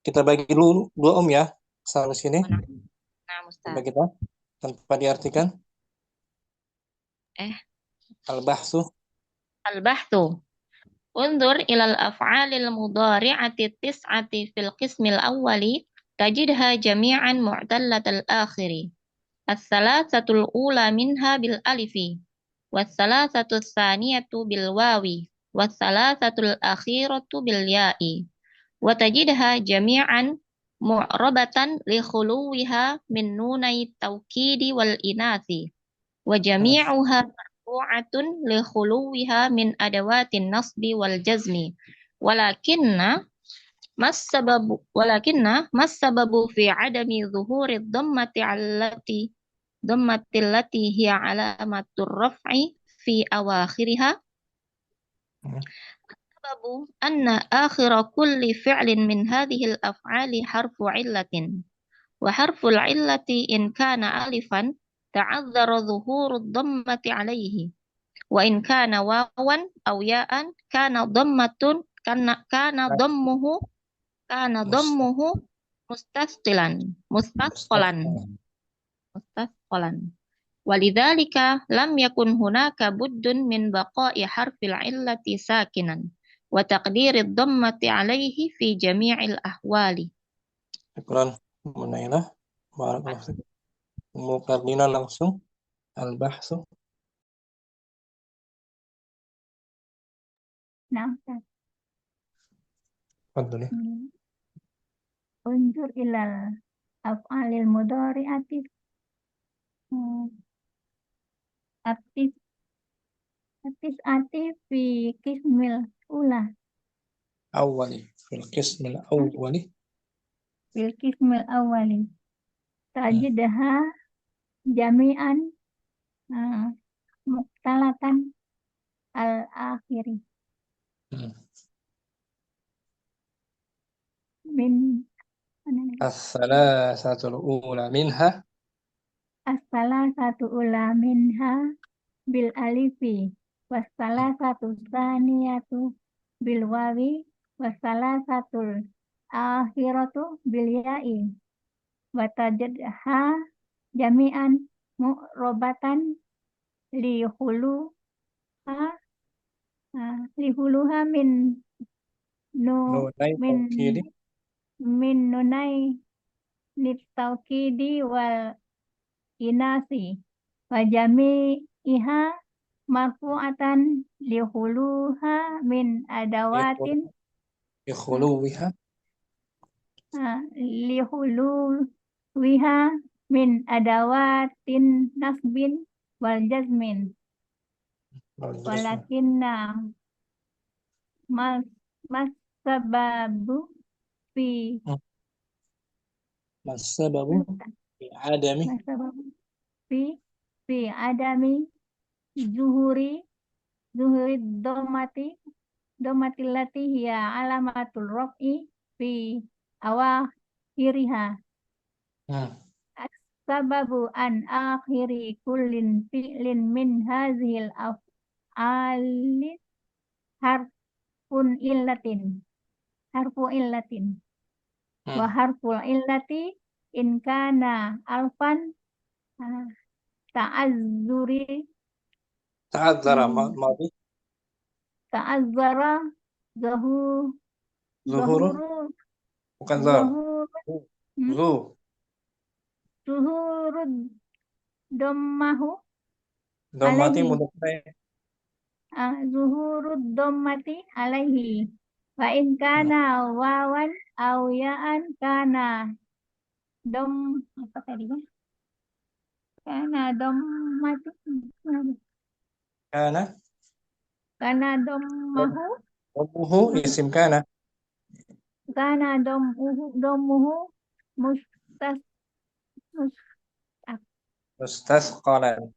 Speaker 1: Kita bagi dulu 2 ya sampai sini.
Speaker 2: Nah, Ustaz.
Speaker 1: Kita tanpa diartikan. Al-bahsu. Undur
Speaker 2: ilal af'alil mudhari'ati tis'ati fil qismil awwali tajidha jami'an mu'tallatal akhiri. As-salasatul ula minha bil alifi. Was-salasatul tsaniyatu bil wawi. Was-salasatul akhiratu bil ya'i. Wa tajidha jami'an mu'rabatan li khuluwiha min nunai tawkidi wal inasi. Wa jami'uha marfu'atun li khuluwiha min adawatin nasbi wal jazmi. Walakinna mas sababu fi adami zuhuri dhammati allati hiya alamatur raf'i fi awakhiriha. السبب أن آخر كل فعل من هذه الأفعال حرف علة وحرف العلة إن كان ألفا تعذر ظهور الضمة عليه وإن كان واوا أو ياء كان ضمه مستثقلا ولذلك لم يكن هناك بد من بقاء حرف العلة ساكنا وتقدير الضمة عليه في جميع الأحوال.
Speaker 1: Syukran Munailah. Barakallahu fiik. Mukadina langsung al-bahsu.
Speaker 3: Nah,
Speaker 1: Fadli.
Speaker 3: Unzur ilal af'alil mudhari'ati ati fi qismil ula.
Speaker 1: Fil qismil awwali.
Speaker 3: Tajidha jami'an muqtalatan al-akhiri. Min
Speaker 1: as-salasatul ula minha
Speaker 3: bil alifi was-salasatu tsaniyatu bil wawi was-salasatul akhiratu bil ya'i wa tajadha jami'an mu'robatan lihuluha min nunai nitawkidi wal inasi wa jami'iha marfu'atan lihuluha min adawatin wiha min adawatin nasbin wal jazmin walakinna mas sababu fi
Speaker 1: Mas-sababu fi adami
Speaker 3: mas sababu fi adami zuhuri domati lati hiya alamatul raf'i fi awakhiriha sababu an akhiri kullin fi'lin min hazihil af'ali harfu illatin wa harful illati in kana alfan ta'azzuri
Speaker 1: ta'adzara madi
Speaker 3: ta'azzara
Speaker 1: zuhuru
Speaker 3: zuhuru
Speaker 1: bukan zar
Speaker 3: zuhuru
Speaker 1: zu
Speaker 3: zuhurud dommahu
Speaker 1: dhammati
Speaker 3: alaihi
Speaker 1: mudhaf
Speaker 3: zuhurud dommati alaihi wa in kana wawan aw ya'an kana dom apa tadi ya? Kana dommati
Speaker 1: kana
Speaker 3: dommahu
Speaker 1: dhammuhu isim kana
Speaker 3: dommuhu mustas
Speaker 1: mustasqalan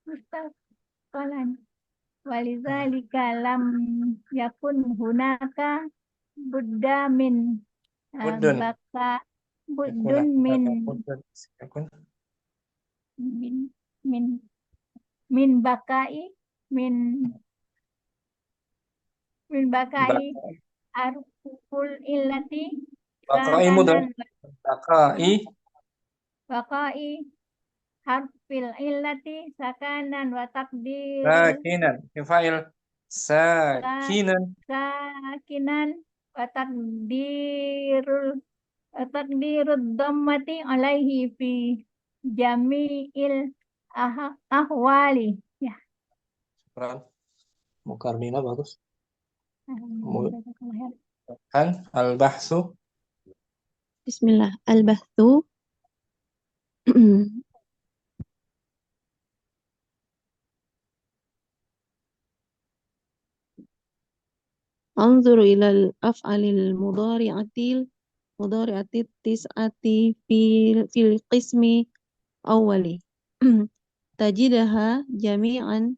Speaker 3: mustasqalan walizalika lam yakun hunaka budda min
Speaker 1: buddun
Speaker 3: baka
Speaker 1: yakuna
Speaker 3: buddun
Speaker 1: buddun yakun
Speaker 3: min bakai min bakai arful illati
Speaker 1: bakai mudhaf bakai
Speaker 3: bakai harfil illati sakanan wa takdir
Speaker 1: sakinan fa'il sakinan
Speaker 3: sakinan wa takdirud dhammati alaihi fi jami'il ahwali ya.
Speaker 1: Quran Mukarrina bagus
Speaker 3: Alhamdulillah.
Speaker 1: kan al-bahsu
Speaker 4: Bismillah. Al-bahthu. Anzur ilal af'alil mudhari'ati tis'ati fil qismi awwali. Tajidaha jami'an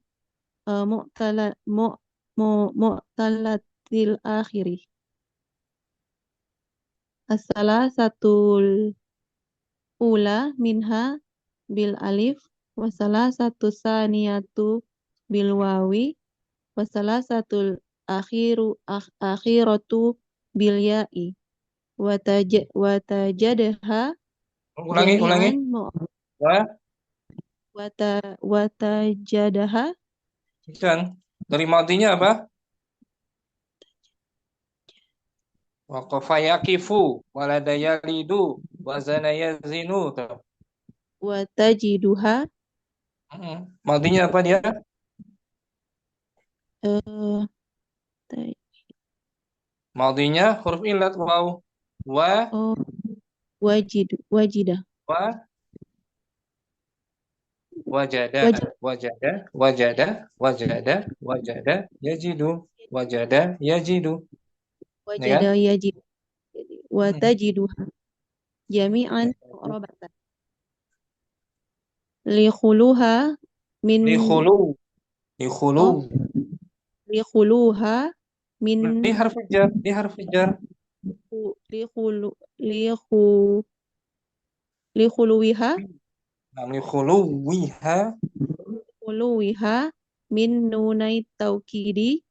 Speaker 4: mu'talatil akhiri. As-salasatul ula minha bil alif wa salasatu saniyatu bil wawi wa salasatul akhiratu bil ya'i wa tajadaha
Speaker 1: ulangi
Speaker 4: jami'an wa tajadaha
Speaker 1: dan dari madinya apa waqafa yaqifu walada yalidu wazana yazinu
Speaker 4: wa tajiduha
Speaker 1: madinya apa dia madinya huruf illat waw
Speaker 4: wajida
Speaker 1: wajada yajidu yajidu
Speaker 4: wajada yajidu wa tajiduha jami'an mu'rabatan li khuluha min
Speaker 1: di harf jar
Speaker 4: li khuluwiha min nunai taukidi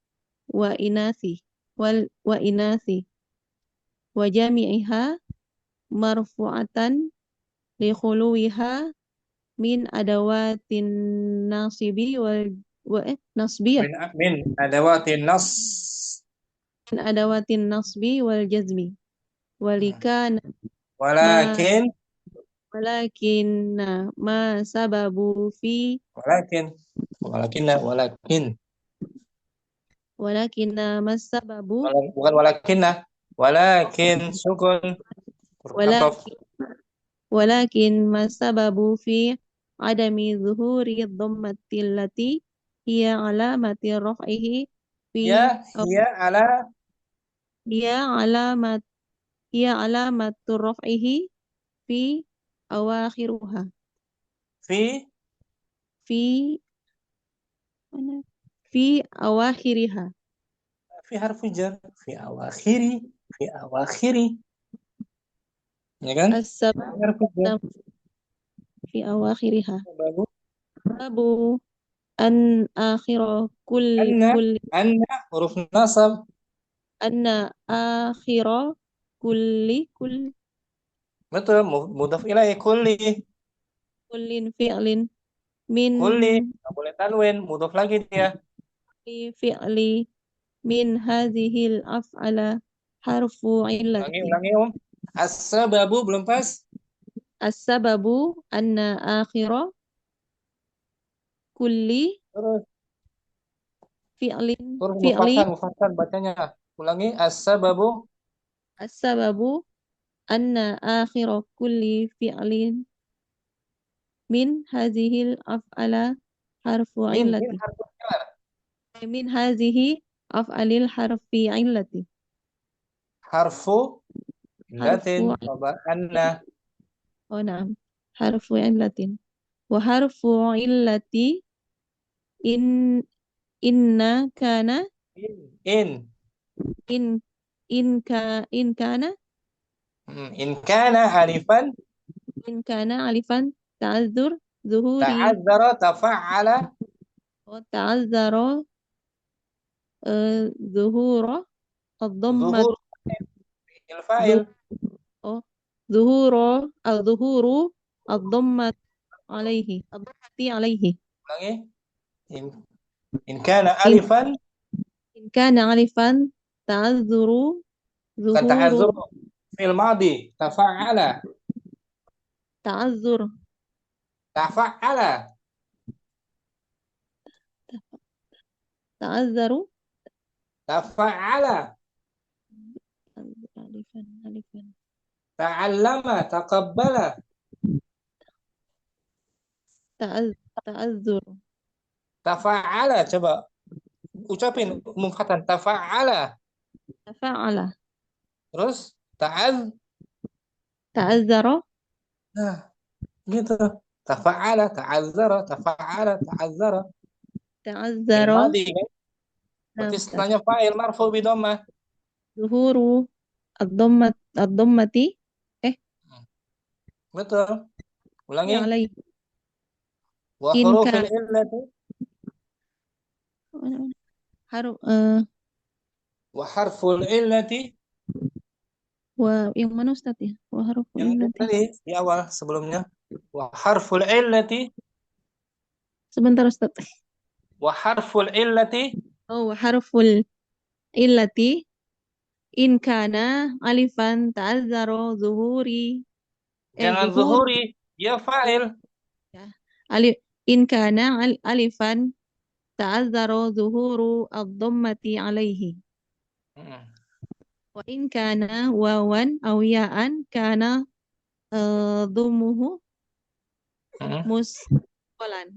Speaker 4: wa inasi wa jami'iha marfu'atan li khuluwiha min adawatin nasibi nasbiyah
Speaker 1: min adawatin
Speaker 4: nasbi wal jazmi walakin ma sababu fi
Speaker 1: walakin
Speaker 4: mas sababu
Speaker 1: bukan walakin sukun
Speaker 4: walakin ma sababu fi adami zuhuri dhammati allati hiya alamati raf'ihi fi
Speaker 1: Ya, hiya ala
Speaker 4: hiya alamat hiya alamatu raf'ihi fi awakhiruha
Speaker 1: fi
Speaker 4: fi mana fi awakhiriha
Speaker 1: fi harfu jar fi awakhiri ya kan?
Speaker 4: as-sabab
Speaker 1: Fi harfu jar.
Speaker 4: fi awakhiriha
Speaker 1: Bagus.
Speaker 4: babu an akhira
Speaker 1: Anna
Speaker 4: kulli
Speaker 1: anna huruf nasab.
Speaker 4: anna akhira kulli
Speaker 1: Betul, mudhaf ilaih
Speaker 4: kullin fi'lin min
Speaker 1: kulli. Nggak boleh tanwin, mudhaf lagi dia.
Speaker 4: fi'li min hadhil af'ala harfu illati
Speaker 1: Ulangi as-sababu belum pas.
Speaker 4: as-sababu anna akhira kulli
Speaker 1: Terus
Speaker 4: fi'lin
Speaker 1: huruf
Speaker 4: fi'li
Speaker 1: mufassal bacanya. Ulangi as-sababu
Speaker 4: as-sababu anna akhira kulli fi'lin min hadhil af'ala harfu
Speaker 1: min
Speaker 4: illati
Speaker 1: harfu jar.
Speaker 4: min hadhihi af'alil harfi illati
Speaker 1: Harfu
Speaker 4: harfu
Speaker 1: latin coba anna
Speaker 4: oh na'am harfu illatin wa harfu illati in inna kana
Speaker 1: in
Speaker 4: in in kana
Speaker 1: in kana alifan
Speaker 4: alifan ta'azzur zuhuri
Speaker 1: ta'azzara tafa'ala
Speaker 4: wa ta'azzara zuhura ad-dhammat
Speaker 1: zuhur il-fa'il.
Speaker 4: oh zuhura zuhuru ad-dhammat ad-dhammati alaihi
Speaker 1: Ulangi in in kana
Speaker 4: in
Speaker 1: alifan
Speaker 4: in kana alifan ta'azzuru
Speaker 1: bukan
Speaker 4: zuhuru
Speaker 1: ta'azzur fil madi tafa'ala
Speaker 4: ta'azzur
Speaker 1: tafa'ala
Speaker 4: ta'azzaru
Speaker 1: tafa'ala
Speaker 4: alifan
Speaker 1: ta'allama taqabbala
Speaker 4: ta'azzur
Speaker 1: tafa'ala coba ucapin mufatan tafa'ala
Speaker 4: tafa'ala
Speaker 1: terus ta'az
Speaker 4: ta'azzara
Speaker 1: nah gitu tafa'ala ta'azzara tafa'ala ta'azzara fil
Speaker 4: ta'azzara
Speaker 1: madi kan berarti setelahnya fa'il marfu bi dhammah
Speaker 4: zuhuru ad-dhammati
Speaker 1: betul ulangi
Speaker 4: alaihi
Speaker 1: wa
Speaker 4: in
Speaker 1: hurufil
Speaker 4: ka
Speaker 1: illati
Speaker 4: haruf
Speaker 1: wa harful illati
Speaker 4: wa yang mana Ustaz ya wa harfu
Speaker 1: yang itu
Speaker 4: illati
Speaker 1: tadi di awal sebelumnya wa harful illati
Speaker 4: sebentar Ustaz
Speaker 1: wa harful illati
Speaker 4: oh wa harful illati in kana alifan ta'azzara zuhuri
Speaker 1: jangan
Speaker 4: zuhur
Speaker 1: zuhuri ya fa'il
Speaker 4: ya alif in kana alifan ta'azzara zuhuru ad-dhammati alaihi wa in kana wawan aw ya'an kana dhumuhu musqalan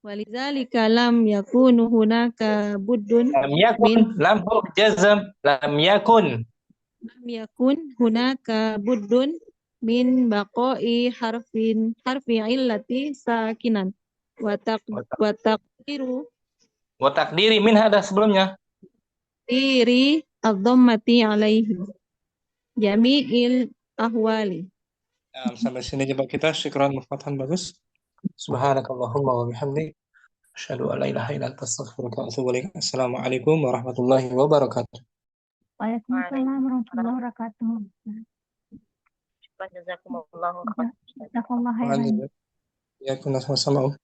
Speaker 4: walidzalika lam yakunu hunaka buddun
Speaker 1: lam yakun lam huruf jazm lam yakun
Speaker 4: buddun min baqa'i harfi illati sakinan wa taqdiru
Speaker 1: wa takdiri min ada sebelumnya
Speaker 4: diri ad-dhammati alaihi jami'il ahwali.
Speaker 1: nah, sampai sini coba kita syukran mufatan bagus subhanakallahumma wa bihamdik asyhadu an la ilaha illa anta astaghfiruka wa atubu ilaik assalamualaikum warahmatullahi wabarakatuh
Speaker 3: Waalaikumsalam warahmatullahi wabarakatuh.
Speaker 2: Jazakumullahu khairan.
Speaker 3: Jazakallah khairan.
Speaker 1: ya sama-sama